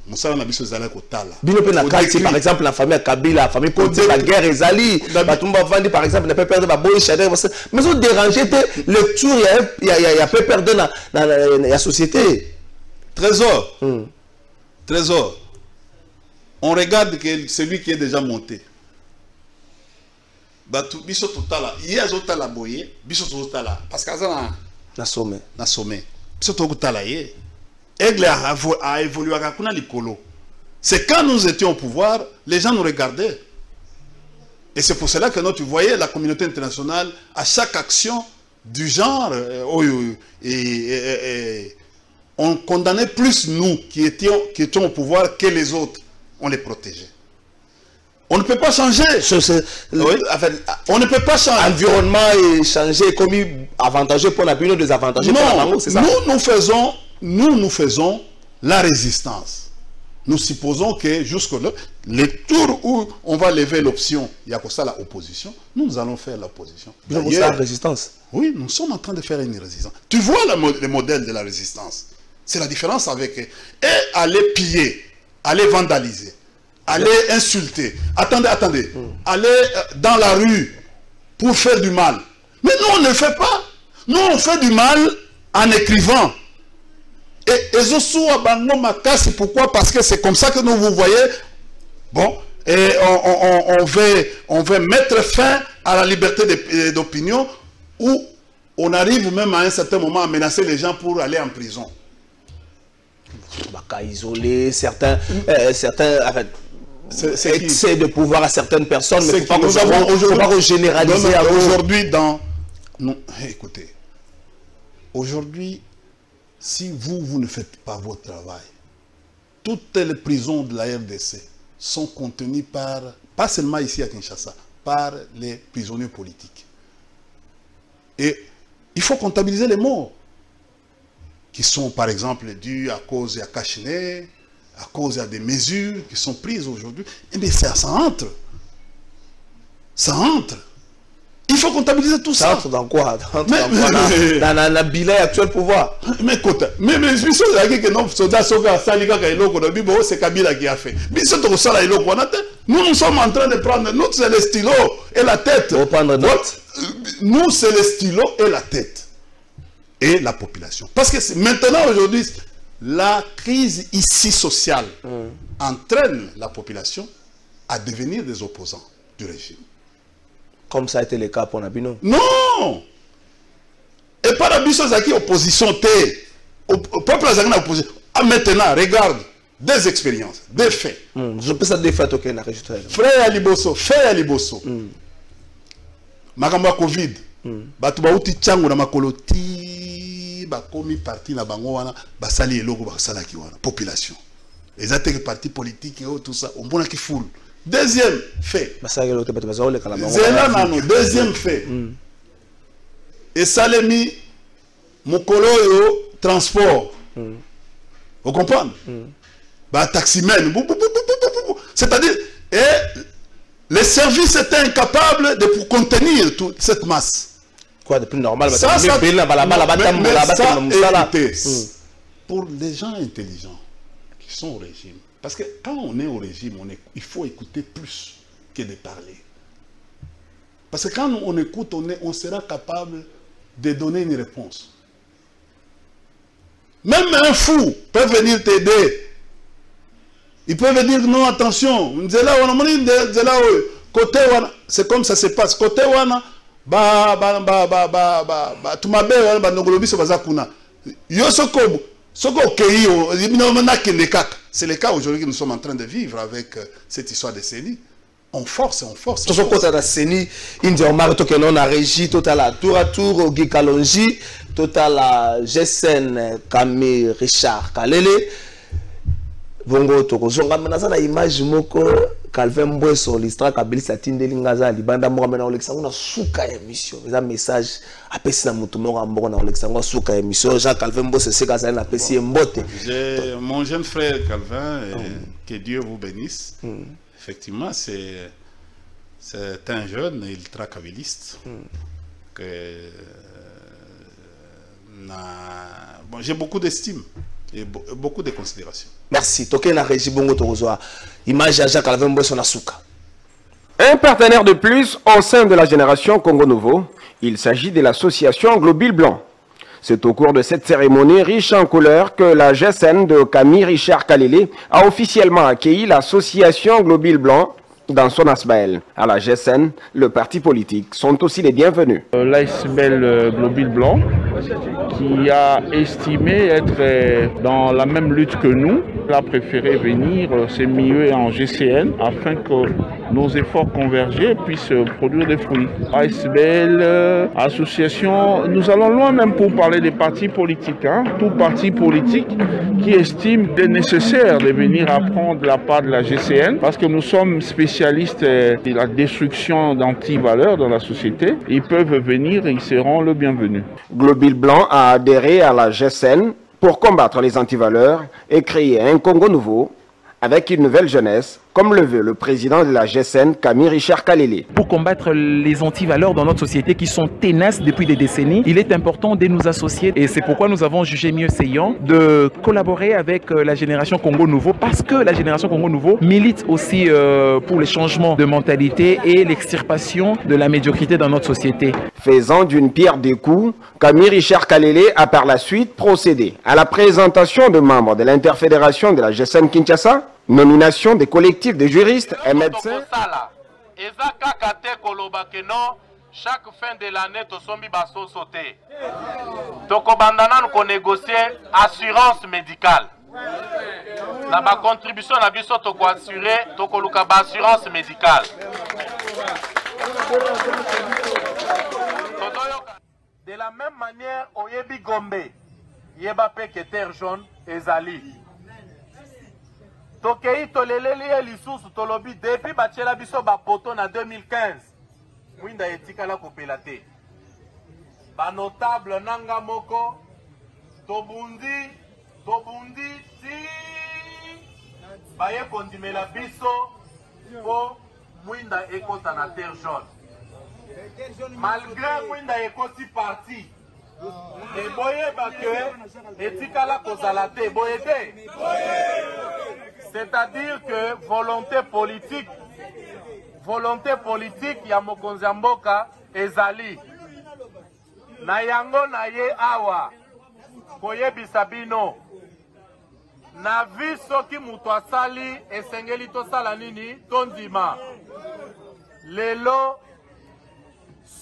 Musala na biso zala kotala. Bino pe na quartier par exemple la famille Kabila, la famille Côté, la guerre ezali. Batumba vandi par exemple ne peut perdre ba boy chadé. Mais ils ont dérangé le tour il y a peu perdre dans la société. Trésor. Trésor. On regarde que celui qui est déjà monté. Biso totala hier zotala boye biso totala parce que ça na sommet biso totala ye Aigle a évolué à kuna likolo. C'est quand nous étions au pouvoir, les gens nous regardaient. Et c'est pour cela que tu voyais la communauté internationale à chaque action du genre on condamnait plus nous qui étions au pouvoir que les autres. On les protégeait. On ne peut pas changer. Oui. On ne peut pas changer. L'environnement est changé, comme avantageux pour la vie, désavantageux pour la langue, c'est ça? Nous faisons la résistance. Nous supposons que jusque-là, les tours où on va lever l'option, il y a ça l'opposition, nous allons faire l'opposition. La résistance. Oui, nous sommes en train de faire une résistance. Tu vois le modèle de la résistance. C'est la différence avec... Et aller piller, aller vandaliser, aller insulter. Attendez. Aller dans la rue pour faire du mal. Mais nous, on ne fait pas. Nous, on fait du mal en écrivant. Et pourquoi? Parce que c'est comme ça que nous vous voyez. Bon, et on veut mettre fin à la liberté d'opinion, où on arrive même à un certain moment à menacer les gens pour aller en prison. Isoler certains excès de pouvoir à certaines personnes, mais nous avons aujourd'hui généraliser. Aujourd'hui, écoutez, aujourd'hui, si vous ne faites pas votre travail, toutes les prisons de la RDC sont contenues par, pas seulement ici à Kinshasa, par les prisonniers politiques. Et il faut comptabiliser les morts qui sont par exemple dus à cause de Kachine, à cause de des mesures qui sont prises aujourd'hui. Et bien ça entre. Ça entre. Il faut comptabiliser tout ça. Ça entre dans quoi? Dans le bilan actuel pouvoir. Mais écoute, mais c'est Kabila qui a fait. Nous sommes en train de prendre, nous c'est le stylo et la tête. Nous c'est le stylo et la tête. Et la population. Parce que maintenant, aujourd'hui, la crise ici sociale entraîne la population à devenir des opposants du régime. Comme ça a été le cas pour Nabino. Non! Et par la qui opposition, au peuple azaki opposition. Ah, maintenant, regarde, des expériences, des faits. Je peux ça des faits auxquels on a rajouté. Frère Aliboso. Makamba Covid. Batu bauti changu na makoloti bakomi parti na bango wana basali eloko basala ki wana population. Les attaques partis politiques et tout ça on bona ki foule. Deuxième fait. Deuxième fait. Et Salemi mokolo yo transport. Vous comprenez? Bah taximen. C'est-à-dire les services étaient incapables de contenir toute cette masse. Quoi de plus normal? Pour les gens intelligents qui sont au régime, parce que quand on est au régime, il faut écouter plus que de parler. Parce que quand on écoute, on sera capable de donner une réponse. Même un fou peut venir t'aider. Ils peuvent dire non, attention, c'est comme ça se passe. Côté wana, c'est le cas aujourd'hui que nous sommes en train de vivre avec cette histoire de CENI. On force. Tout ce côté de CENI, il on a régi total tour à tour au Guy Kalonji, total GSN Camille Richard Kalele. bongo tokozonga menaza na image moko Calvin Mbweso listra kabili satindeli ngaza libanda moko mena Alexandre na suka émission eza message apesi na mutu moko mboko na Alexandre suka émission Jean Calvin Mbweso c'est kaza na pesi mbote. J'ai mon jeune frère Calvin que Dieu vous bénisse. Effectivement c'est un jeune ultra-kabyliste que bon, j'ai beaucoup d'estime et beaucoup de considération. Merci. Toké na régie bongo tokozwa image à Jacques Calvin Mbweso na suka. Un partenaire de plus au sein de la génération Congo Nouveau, il s'agit de l'association Globule Blanc. C'est au cours de cette cérémonie riche en couleurs que la GSN de Camille Richard Kalele a officiellement accueilli l'association Globule Blanc dans son ASBL. À la GSN, le parti politique sont aussi les bienvenus. L'ASBL Globule Blanc, qui a estimé être dans la même lutte que nous, a préféré venir s'émuer en GCN afin que nos efforts convergés puissent produire des fruits. ASBL, association, nous allons loin même pour parler des partis politiques. Tout parti politique qui estime qu'il est nécessaire de venir apprendre la part de la GCN parce que nous sommes spécialistes de la destruction d'antivaleurs dans la société. Ils peuvent venir et ils seront le bienvenu. Globule Blanc a adhéré à la GSN pour combattre les antivaleurs et créer un Congo nouveau avec une nouvelle jeunesse, comme le veut le président de la GSN, Camille Richard Kalele. Pour combattre les antivaleurs dans notre société qui sont tenaces depuis des décennies, il est important de nous associer et c'est pourquoi nous avons jugé mieux essayant de collaborer avec la génération Congo Nouveau parce que la génération Congo Nouveau milite aussi pour les changements de mentalité et l'extirpation de la médiocrité dans notre société. Faisant d'une pierre deux coups, Camille Richard Kalele a par la suite procédé à la présentation de membres de l'interfédération de la GSN Kinshasa, nomination des collectifs de juristes et médecins. Chaque fin de l'année, nous sommes sautés. Nous négocier assurance médicale. La contribution à la assurer assurance médicale. De la même manière, au Yebi Gombe, Yeba Peke Terre Jaune et Zali. Tokei toleleli elisusu tolobi depuis bachela biso ba poto na 2015 mwinda etikala kopela te ba notable nanga moko tobundi ti baye kondimela biso po mwinda ekota na terre jaune malgré mwinda ekoti parti et boye bake etikala kozala te boye te. C'est-à-dire que volonté politique ya mokonzi ya mboka ezali na yango na ye awa koyebisa bino na vi soki mutu asali esengeli tosala nini tondima lelo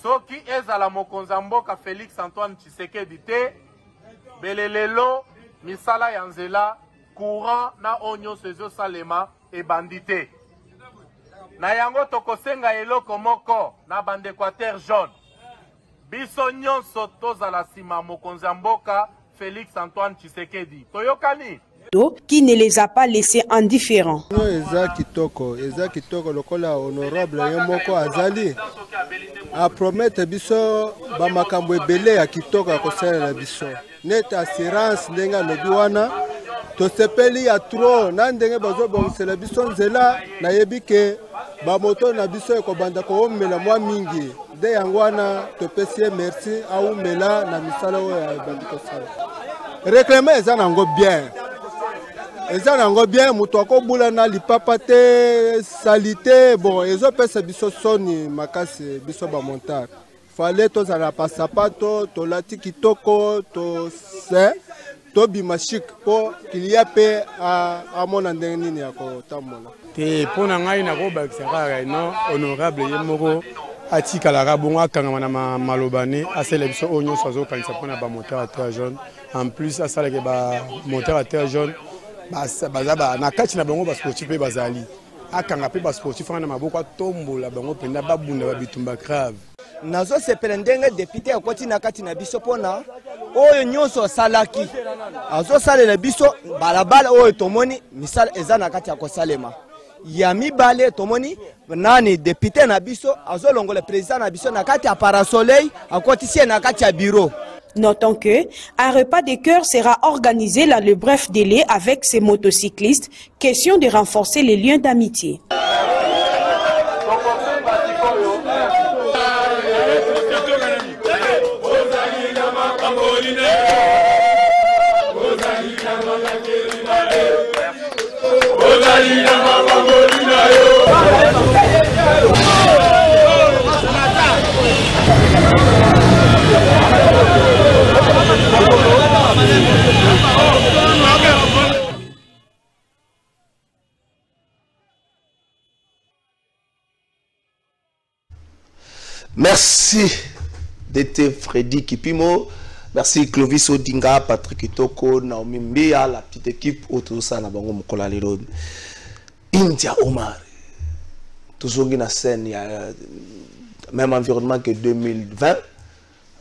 soki ezala mokonzi ya mboka Félix Antoine Tshisekedi te belelelo misala ya nzela courant na onyo sezo salema e bandité na yango tokosenga eloko moko na bande Terre jaune biso nyonso tozala sima mokonzi ya mboka Félix Antoine Tshisekedi toyokani qui ne les a pas laissés indifférents. Eza kitoko lokola honorable yemoko azali a promettre biso ba makambo ebele ya kitoko akosala na biso net assurance ndenga lobi wana tosepeli ya tro na ndenge bazobongisela biso nzela nayebi ke bamoto na biso ekobanda koomela mwa mingi nde yango wana topesi ye merci aumela na misala oyo ya ebandi kosala reklame eza nango bien moto akobula na lipapa te salite bon ezopesa biso soni makasi biso bamontare fale tozala pasapato tolati kitoko tobima chic po kilia pe amona ndenge nini ya kotambola te mpona ngai nakobakisa kaka no honorable ye moko atikalaka bongo akangama na maloba ne asala biso oyo nyonso azokanisa mpona bamoteur ya terre jaune en plus asalaka bamoteur ya terre jaune baza na kati na bango basportif mpe bazali akanga mpe basportif anga na maboko atombola bango mpenza babunda babitumba grave nazosepela ndenge depute akoti na kati na biso mpona oyo nyonso salaki azo salela biso balabala oyo tomoni misala eza na kati ya kosalema ya mibale tomoni nani député na biso azo longola président na biso na kati ya Parasoleil akotisie na kati ya bureau. Notons que un repas de cœur sera organisé dans le bref délai avec ces motocyclistes, question de renforcer les liens d'amitié. Merci d'été Freddy Kipimo. Merci Clovis Odinga, Patrick Itoko, Naomi Mbia, la petite équipe autour ça na bango mokola lelo. India Omar. Toujours une scène, il y a même environnement que 2020.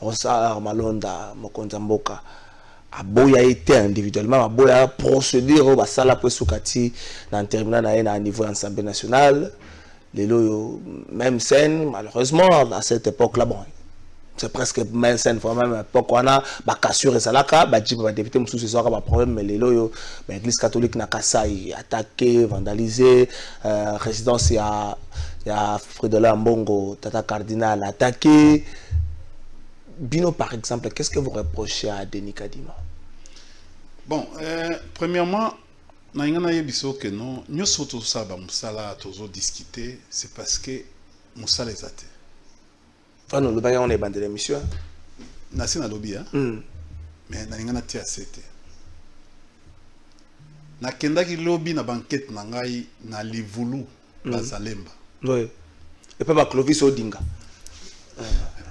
On s'est Malonda, Mokonza Mboka. Aboya été individuellement, Aboya procédure au basala pour soukati dans terminal na niveau Assemblée nationale. Lelo même scène malheureusement à cette époque là bon. C'est presque même scène vraiment époque on a cassure et salaka ba jipe ba député mususu ce soir ba problème mais lelo yo l'église catholique na Kasai attaqué vandalisé résidence ya Frédola Mbongo tata cardinal attaqué. Bino par exemple, qu'est-ce que vous reprochez à Denis Kadima? Bon, premièrement, naingana yebiso que non, nous surtout ça ba musala tozo discuter, c'est parce que musala ezate. Ah non, le bagage on est bandé l'émission. Nasi na lobby hein. Mais naingana tia c'était. Na kendaki lobby na banquette na ngai na livulu bazalemba. Oui. Et pas ba Clovis Odinga.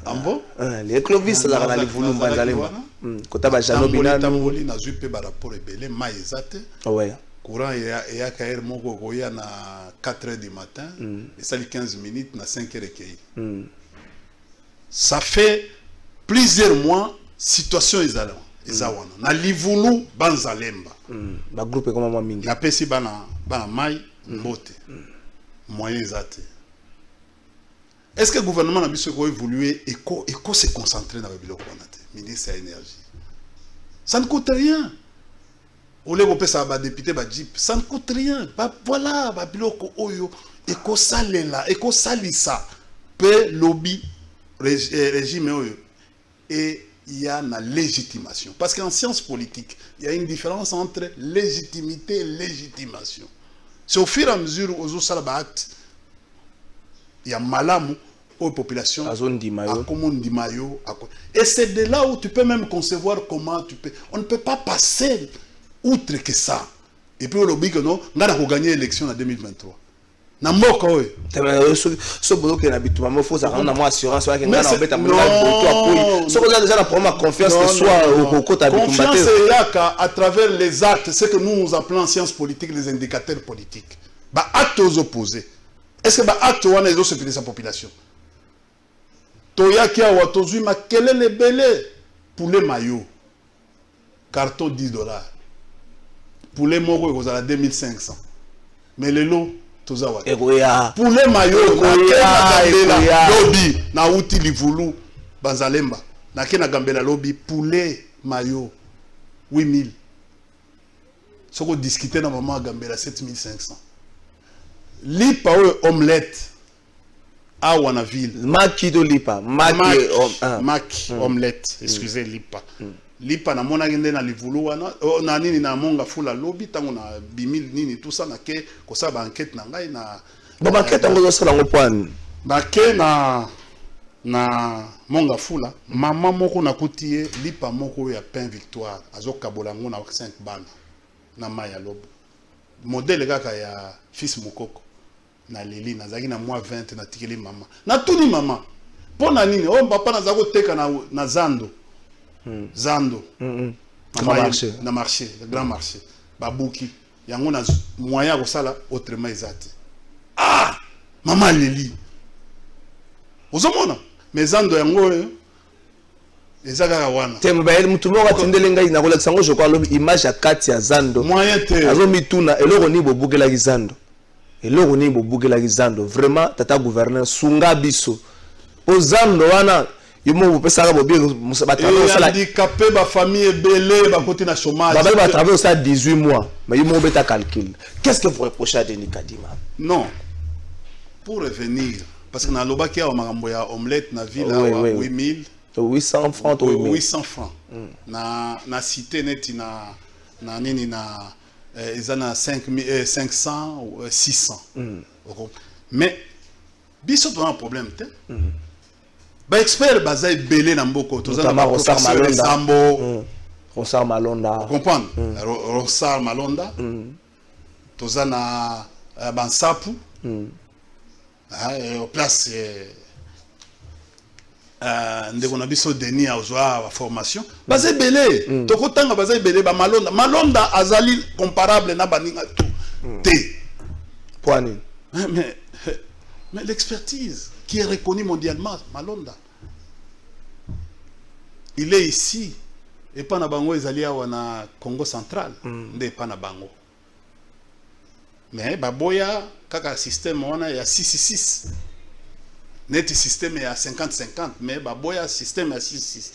Ambo les Clovis la na livulu bazalemba. Kota ba Janobina tamboli na zupe ba rapport ebele ma ezate. Ouais. Courant et à Kair Moko Goya na 4 h du matin et ça les 15 minutes na 5 h recueilli. Ça fait plusieurs mois situation ezawana na livulu banzalemba. Ba groupe comme moi mingi. Na pesi bana mai mbote. Moyen ezate. Est-ce que le gouvernement a besoin d'évoluer et se concentrer dans le biloko ministre de l'énergie? Ça ne coûte rien. Au lieu de ça député ça ne coûte rien. Voilà, biloko oyo eko salela, eko salisa pe lobby régime oyo et il y a la légitimation. Parce qu'en sciences politiques, il y a une différence entre légitimité et légitimation. C'est au fur et à mesure où on a acte, il y a malamu aux populations, et c'est de là où tu peux même concevoir comment tu peux. On ne peut pas passer outre que ça. Et puis, on oublie que non, on a gagné l'élection en 2023. Na moko oyo. Ce boulot qui est habituellement faux, ça rend à moi assurance que on a embêté à moi. Ce qu'on a déjà la première confiance que soit au côté confiance c'est à travers les actes, ce que nous appelons en sciences politiques les indicateurs politiques. Bah actes aux opposés. Est-ce que bah actes on a se fait sa population? Toya qui a watozui ma quel est le belé pour les maillots carton $10 pour les moko ils ont 2500 mais les lots tozawa pour les maillots lobby na uti livulu banzalemba na kena gambela lobby pour les maillots 8000 soko discuter na maman gambela 7500 lipa omelette à Wanaville. Maki do lipa. Maki omelette. Excusez lipa. Lipa na mona gende na livulu wana. Na nini na monga fula lobby tango na bimil nini tout ça na ke ko sa ba enquête na ngai na. Ba enquête tango zo sala ngopani. Ba ke na monga fula mama moko na kutie lipa moko ya pain victoire azo kabola ngo na 5 bana na maya lobo. Modèle kaka ya fils mokoko. Na leli nazaki na moi 20 na tikeli mama na tuni mama pona nini o papa nazako teka na zando zando na marché le grand marché babuki yango na moyen ko sala autrement ezate mama leli ozomona mais zando yango ezaka wana temba mutu moko atindele ngai na kolekisa ngo je crois lobi image ya kati ya Zando moyen te azo mituna eloko ni bobugela Zando eloko ni bobugela Zando vraiment tata gouverneur sunga biso o Zando wana yomo bopesaka bobi batravers ça handicapé ba famille belé ba côté na chômage ba travers ça 18 mois mais yomo beta calcul qu'est-ce que vous reprochez à Denis Kadima? Non, pour revenir parce que na loba ki a makambo ya omelette na ville à 800 francs 800 francs na cité neti na nini na ezana 500 ou 600 mais biso to un problème te ba expert bazay belé na mboko to za na professeur Sambo Rosar Malonda comprendre Rosar Malonda to za na Bansapu au place ndeko na biso Denis azwa la formation bazay belé to kotanga bazay belé ba Malonda azali comparable na baninga tout te poani mais l'expertise qui est reconnue mondialement Malonda il est ici et pas na bango ezali awa na Congo central nde pas na bango mais baboya kaka système wana ya 666 net système ya 50-50 mais baboya système ya 666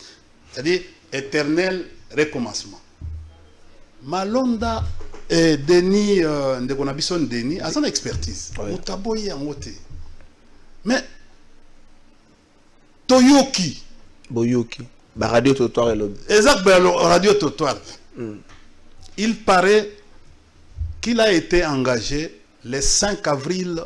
c'est-à-dire éternel recommencement Malonda et Denis ndeko na biso Denis azana expertise mutaboyi yango te mais Toyoki Boyoki ba radio trottoir et lobby exact radio trottoir il paraît qu'il a été engagé le 5 avril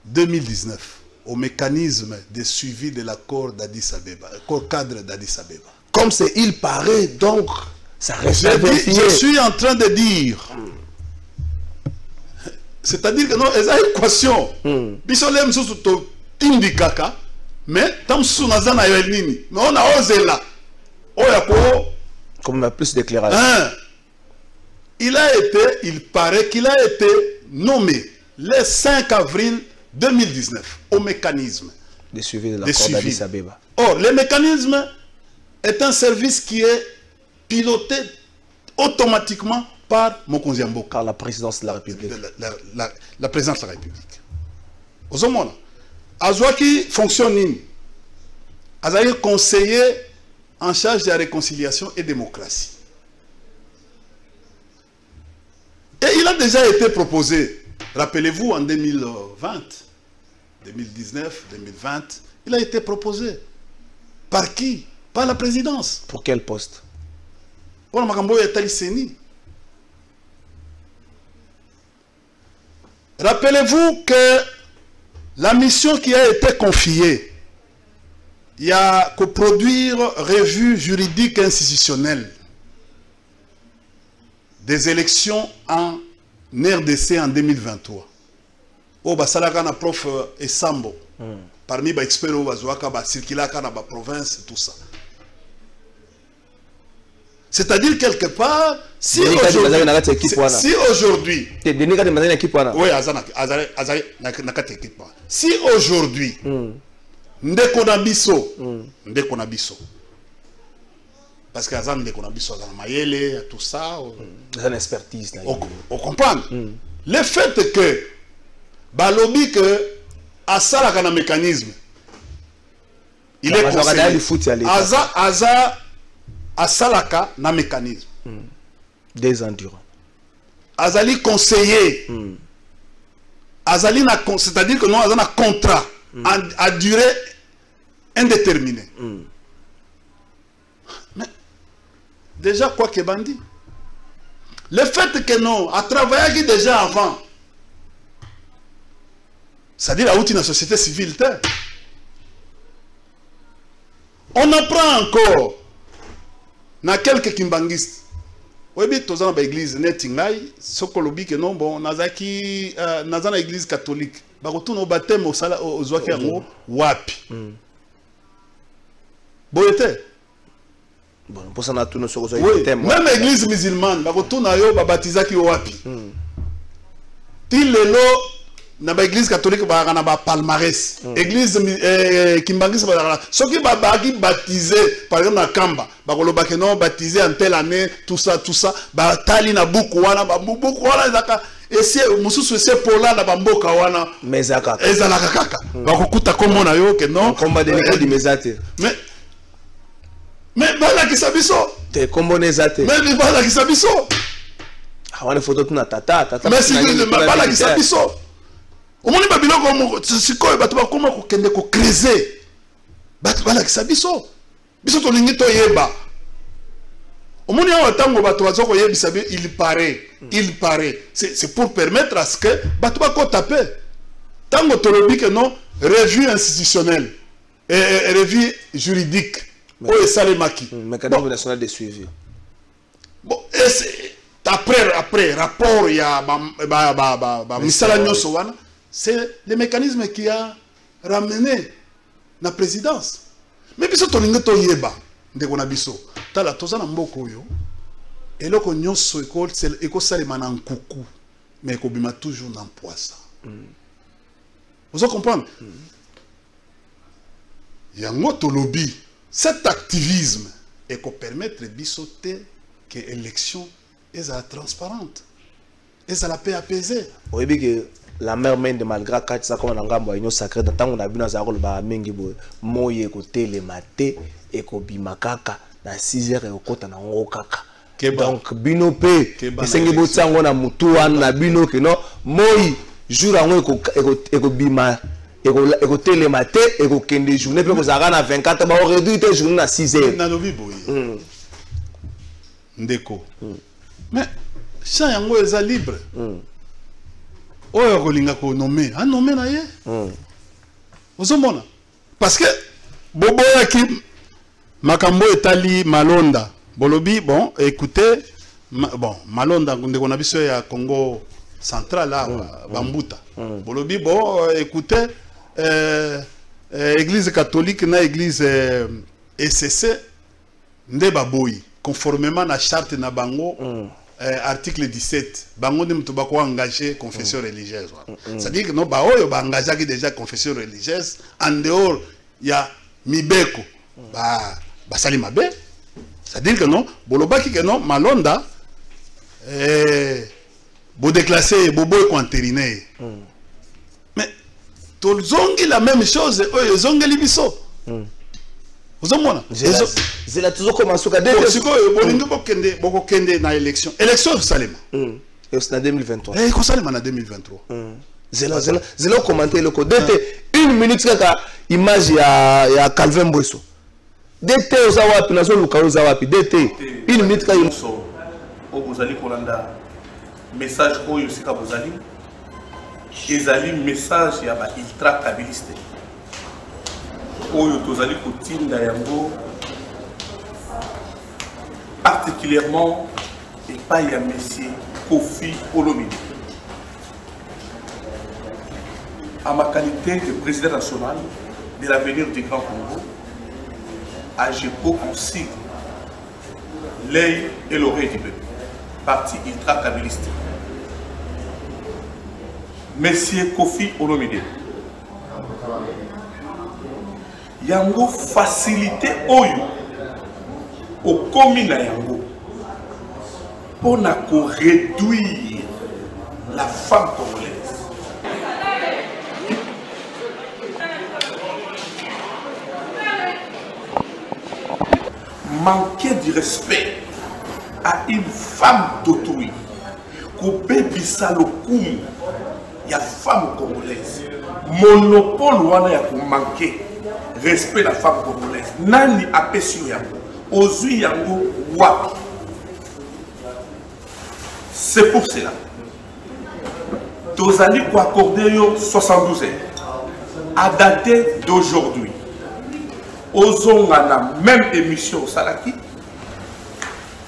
2019 au mécanisme de suivi de l'accord d'Addis Abeba, accord cadre d'Addis Abeba. Comme c'est il paraît, donc ça reste je suis en train de dire, c'est-à-dire que non, les équations, bisolem sous to tindikaka, mais tam sous nazana yelnini, mais on a osé là, comme on a plus d'éclairage. Il paraît qu'il a été nommé le 5 avril 2019 au mécanisme de suivi de l'accord d'Addis Abeba. Or, le mécanisme est un service qui est piloté automatiquement par Mokonzi Mboka. Par la présidence de la République. La présidence de la République. Aux hommes, Azouaki fonctionne. Azaki conseiller en charge de la réconciliation et démocratie. Et il a déjà été proposé, rappelez-vous, en 2020, 2019, 2020, il a été proposé. Par qui? Par la présidence. Pour quel poste? Pour le Makambo Yataliseni. Rappelez-vous que la mission qui a été confiée, il y a que produire revue juridique institutionnelle des élections en RDC en 2023. Au Basalaka na prof Esambo, parmi les experts au Bazouaka, Circulaka na province, tout ça. C'est-à-dire quelque part, si aujourd'hui, si aujourd'hui, ndeko na biso, parce que Azan ndeko na biso dans mayele tout ça, c'est une expertise. On comprend. Le fait que balobi que asala kana mécanisme, il est conseillé. Aza asalaka na mécanisme. Des endurants. Azali conseiller. Azali na, c'est-à-dire que nous avons un contrat à durée indéterminée. Mais déjà quoi que bandit. Le fait que nous a travaillé déjà avant, c'est-à-dire à outil de la société civile, on apprend encore na quelques kimbangistes. Oui, bien, tous dans l'église netingai, ce que l'on dit que non, bon, nazaki, dans l'église catholique, bah retour au baptême au sala au zoakiango, wapi. Bon était. Bon, pour ça on a tout nos choses. Même l'église musulmane, bah retour na yo, bah baptisaki wapi. Til lelo, na ba église catholique ba na ba palmarès église Kimbangisa ba soki ba ki baptisé par exemple na Kamba ba koloba que non baptisé en telle année tout ça ba tali na buku wana ba buku wana zaka ese mususu ese pola na bamboka wana mezaka ezalaka kaka ba kokuta komo na yo que non combat de l'école du mezate mais bala ki sabiso te combo nezate mais bala ki sabiso awana photo tuna tata mais si bala ki sabiso omoni ba biloko sikoyo bato bakoma kokende ko creuser bato balakisa biso tolingi toyeba omoni awa tango bato bazoko yebisa bi il paraît c'est pour permettre à ce que bato bakota pe tango tolobi que non revue institutionnelle et revue juridique o esalemaki mécanisme national de suivi bon après rapport ya ba misala nyoso wana. C'est le mécanisme qui a ramené la présidence. Mais biso tolinga to yeba ndeko na biso tala toza na mboko yo eloko nyonso eko salema na nkuku mais eko bima toujours na poisa. Vous comprenez? Yango to lobby cet activisme eko permettre biso te que élection est transparente est la paix apaisée. Oui que la mère main de malgré quand ça comme on a un sacré dans tant on a vu dans zakol ba mingi boy moye ko télématé et ko bimakaka na 6h et ko na ngokaka donc bino pe esengi botsango na mutu wana na bino ke no moyi jour ango ko bima eko télématé et ko kende journée pe ko zaka na 24 ba réduit te journée na 6h na lobi boy ndeko mais ça yango eza libre oyo kolinga ko nommer a nommer na ye ozomona parce que boboya ki makambo etali malonda bolobi bon écoutez bon malonda ndeko na biso ya Congo central là bambuta bolobi bon écoutez église catholique na église ECC nde baboyi conformément na charte na bango article 17 bango de mutu bako engagé confession religieuse c'est-à-dire que non ba oyo ba engagé déjà confession religieuse en dehors ya mibeko ba sali mabe c'est-à-dire que non bolobaki que non malonda bo déclassé bobo ko entériné mais tout zongi la même chose oyo zongi libiso Ozomona zela toujours commencer ka date siko bolingo boko kende na élection salema et c'est en 2023 ko salema na 2023 zela commenter le code date 1 minute kaka image ya Calvin Bwesso date ozawapi na zo luka ozawapi date 1 minute ka yimso o bozali kolanda message oyo sika bozali ezali message ya ba ultra kabiliste oyo tozali kotinda yango particulièrement et pas ya monsieur Kofi Olomide à ma qualité de président national de l'avenir du Grand Congo à GECO aussi l'œil et l'oreille du peuple parti ultra-kabiliste monsieur Kofi Olomide yango facilité oyo au commune yango pour réduire la femme congolaise. Manquer du respect à une femme d'autrui, couper bisa le coup, il y a femme congolaise. Monopole wana ya manquer respect la femme congolaise. Nani apesio yango, ozui yango wapi. C'est pour cela. Tozali pour accorder 72 heures à dater d'aujourd'hui. Ozonga na même émission au Salaki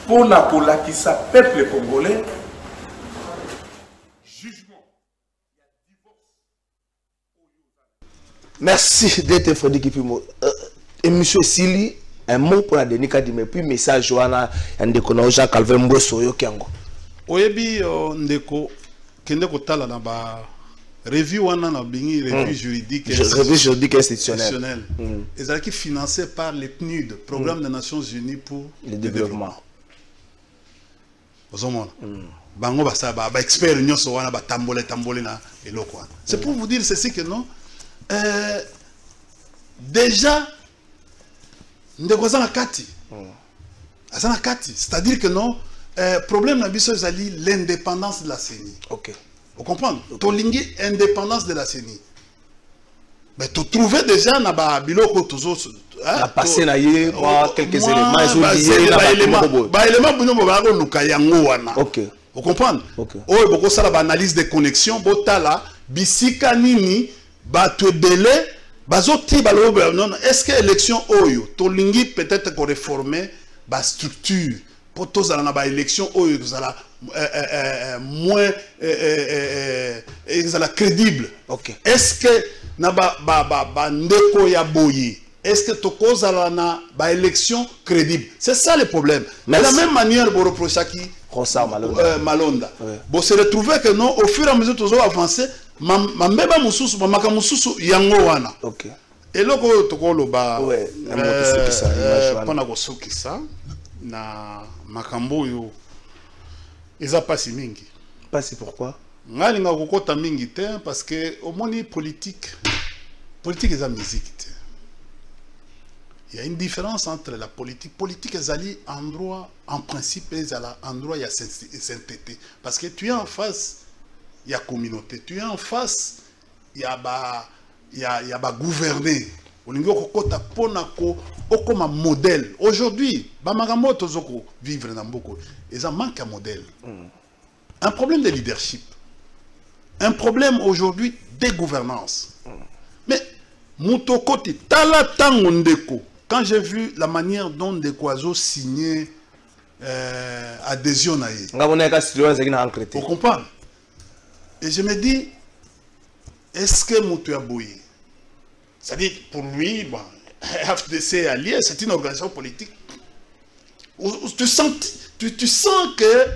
pour la qui s'appelle peuple congolais. Merci d'être Frédéric Kipimo. Émission Sili, un mot pour la dernière carte, mais puis message Joana Ndeko Jacques Calvin Bwesso Yokiango. Oyebi Ndeko kende ko tala na ba revue wana na bingi revue juridique institutionnelle. Et qui financé par les PNUD, Programme des Nations Unies pour le développement. Bango basa ba expert nyonso wana ba tambole na eloko. C'est pour vous dire ceci que non déjà ndeko za kati. Azana kati, c'est-à-dire que non problème na biso ezali l'indépendance de la CENI. OK. Vous comprenez? Tolingi indépendance de la CENI. Mais tu trouvais déjà na ba biloko toujours a passé na yé quelques éléments éléments bunyo ba ko luka yango wana. OK. Vous comprenez? Oyo boko sala ba analyse de connexion botala bisika nini ba to belé bazoti ba lobo non est-ce que élection oyo tolingi peut-être ko réformer ba structure pour tous na ba élection oyo zala moins crédible. OK. Est-ce que na ba ndeko ya boyi est-ce que to cause na ba élection crédible? C'est ça le problème. De la même manière pour reprocher qui Malonda. Bon se retrouver que non au fur et à mesure toujours avancer mambeba mususu mamaka mususu yango wana. OK. Et loko to ko loba pona ko sokisa na makambo yo eza pasi mingi. Pasi pourquoi? Ngalinga kokota mingi te parce que au moni politique est la musique. Il y a une différence entre la politique. Politique est allée endroit, en principe, est à endroit il y a sainteté. Parce que tu es en face, il y a communauté. Tu es en face, il y a gouverner. On comme un modèle. Aujourd'hui, bamagambo tozoko vivre dans beaucoup. Et ça manque un modèle. Un problème de leadership. Un problème aujourd'hui de gouvernance. Mais Moutokoti, Tala Tangondeko, quand j'ai vu la manière dont Ndekwazo signait adhésion à vous comprenez? Et je me dis, est-ce que Moutou a bouillé? C'est-à-dire, pour lui, bon, FDC allié, c'est une organisation politique. Tu sens que...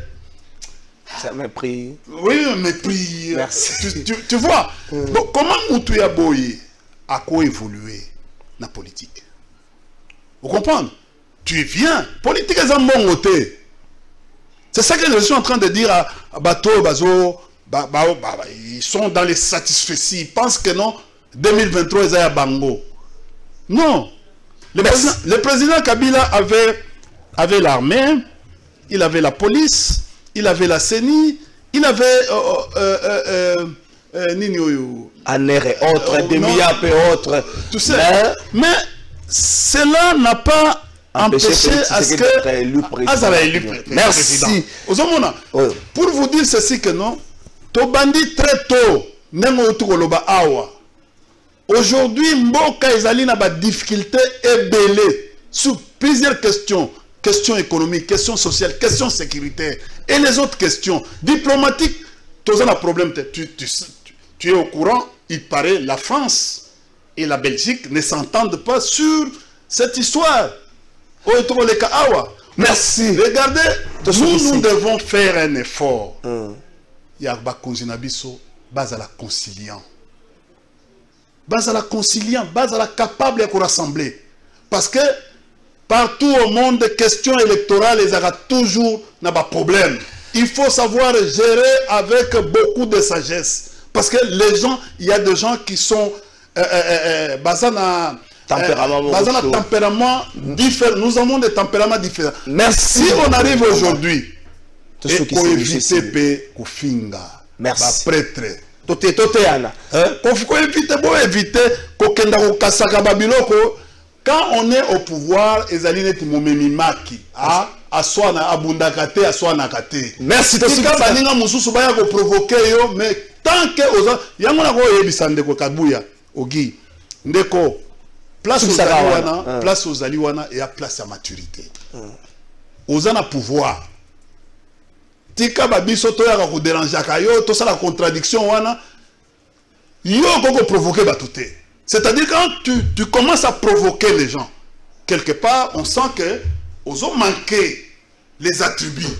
C'est un mépris. Oui, un mépris. Merci. Tu vois, donc, comment Moutou a bouillé a co-évolué dans la politique? Vous comprenez? Tu viens, politique est un bon côté. C'est ça que je suis en train de dire à Bato, Bazo, ils sont dans les satisfaits. Ils pensent que non, 2023, ils sont à Bango. Non. Le président Kabila avait l'armée, il avait la police, il avait la CENI, il avait Aner et autres, Demiap et autres. Tout ça. Mais cela n'a pas empêché à ce que Azala est élu président. Merci. Pour vous dire ceci que non, Tobandi très tôt, aujourd'hui, Mboka Ezali n'a pas de difficulté ébélée sur plusieurs questions. Questions économiques, questions sociales, questions sécuritaires et les autres questions diplomatiques. Tu as un problème. Tu es au courant, il paraît, la France et la Belgique ne s'entendent pas sur cette histoire. Merci. Regardez, nous devons faire un effort. Il y a base à la conciliant. Base à la conciliant, base à la capable de rassembler. Parce que partout au monde, questions électorales, ils ont toujours un problème. Il faut savoir gérer avec beaucoup de sagesse. Parce que les gens, il y a des gens qui sont tempérament différents. Nous avons des tempéraments différents. Merci. Si on arrive aujourd'hui, et qu'on évite Kofinga, merci. Prêtre. Quand on est au pouvoir, merci. Mais tant que place aux aliwana et à place à maturité. Osana pouvoir. Tika babiso to ya ko déranger kayo to ça la contradiction wana yo ko provoquer batouté. C'est-à-dire quand tu commences à provoquer les gens, quelque part on sent que ils ont manqué les attributs.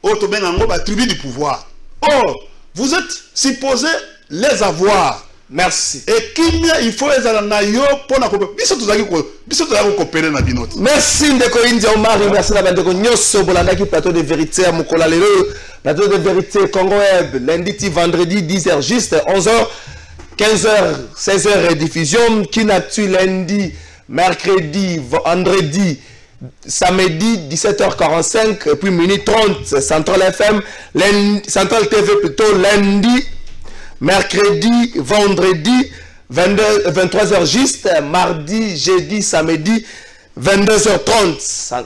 Auto benango attributs du pouvoir. Or vous êtes supposé les avoir. Merci. Et Kimia, il faut les anayo pour la coopérer na binoti. Merci Ndeko India Omar, merci la bande de Nyoso Bolandaki plateau de vérité à Mukola Lelo, plateau de vérité Congo Web, lundi vendredi 10h juste 11h, 15h, 16h rediffusion, Kinatu lundi, mercredi, vendredi, samedi 17h45 et puis minuit 30 Central FM, Central TV plutôt lundi, mercredi, vendredi, 23h juste, mardi, jeudi, samedi, 22h30.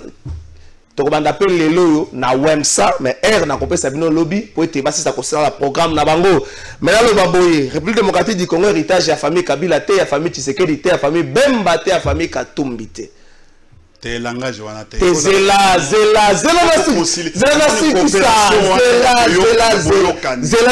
Tokobanda appelle les loyo na Wemsa, mais R na compé Sabino lobby pour être basé ça concerne le programme na bango. Mais là le baboye, République démocratique du Congo héritage ya famille Kabila te, ya famille Tshisekedi te, ya famille Bemba te, ya famille Katumbi te. Te langage wana te. Zela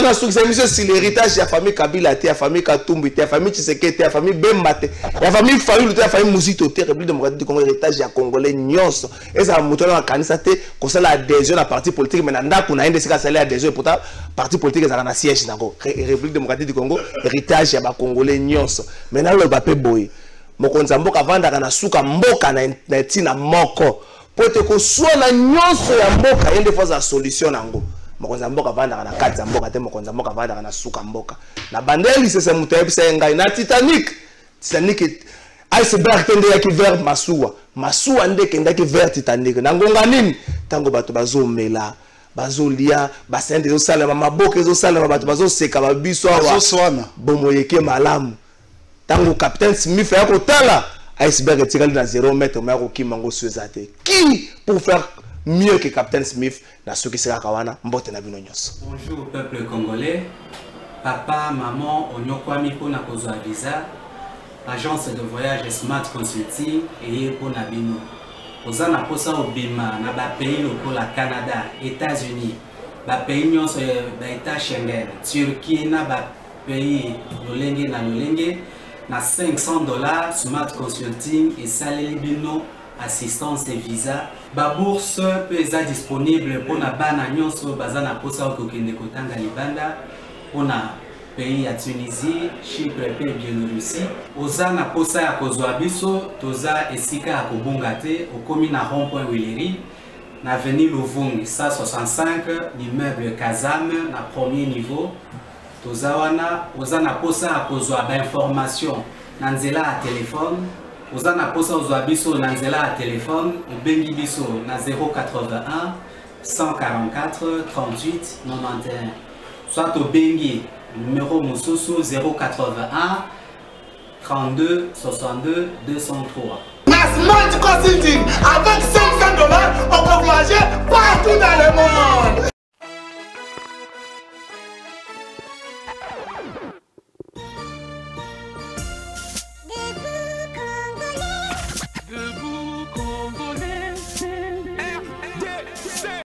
na succès sur l'héritage ya famille Kabila te, ya famille Katumbi te, ya famille Tshisekedi te, ya famille Bemba te, ya famille Fayulu te, ya famille Muzito te, République démocratique du Congo héritage ya congolais nyonso. Et ça moto na kanisa te, ko sala adhésion à parti politique mais nanda kuna ende sika sala adhésion pourtant parti politique za na siège nango. République démocratique du Congo héritage ya ba congolais nyonso. Maintenant le bapé boy. Mokonza mboka vanda kana suka mboka na tina moko pote ko swala nyonso ya mboka yende foza solution nango mokonza mboka vanda kana kati mboka te mokonza mboka vanda kana suka mboka na bandeli sese mutayebisa ngai na Titanic iceberg tende yaki vers masuwa ndeke ndaki vers Titanic na ngonga nini tango bato bazomela bazolia basende zo sala maboke zo sala bato bazoseka babiso awa bomoyeke malamu. Tango Capitaine Smith a kotala iceberg est dans 0 mètre mais au kimango suezate. Qui pour faire mieux que Capitaine Smith na ce qui sera kawana mbote na bino nyonso. Bonjour peuple congolais. Papa, maman, onyokwami pona kozwa visa. Agence de voyage Smart Consulting et pona bino. Ozana posa obima na ba pays lokola Canada, États-Unis, ba pays nyonso ba état Schengen, Turquie na ba pays lolenge na lolenge. Na $500 Smart Consulting et Salelibino assistance et visa. Ba bourse peut être disponible pour na bana nyonso bazana posa okokende kotanga libanda pour na pays ya Tunisie, Chypre et Biélorussie. Ozana posa ya kozwa biso toza esika ya kobonga te okomi na rond-point Willery na avenue Louvungi 165 l'immeuble Kazam na premier niveau. Tozawana, ozana posa a kozwa ba information na nzela a téléphone, ozana posa ozwa biso na nzela a téléphone, obengi biso na 081 144 38 91. Soit obengi numéro mususu 081 32 62 203. Smart Consulting, avec $500, on peut voyager partout dans le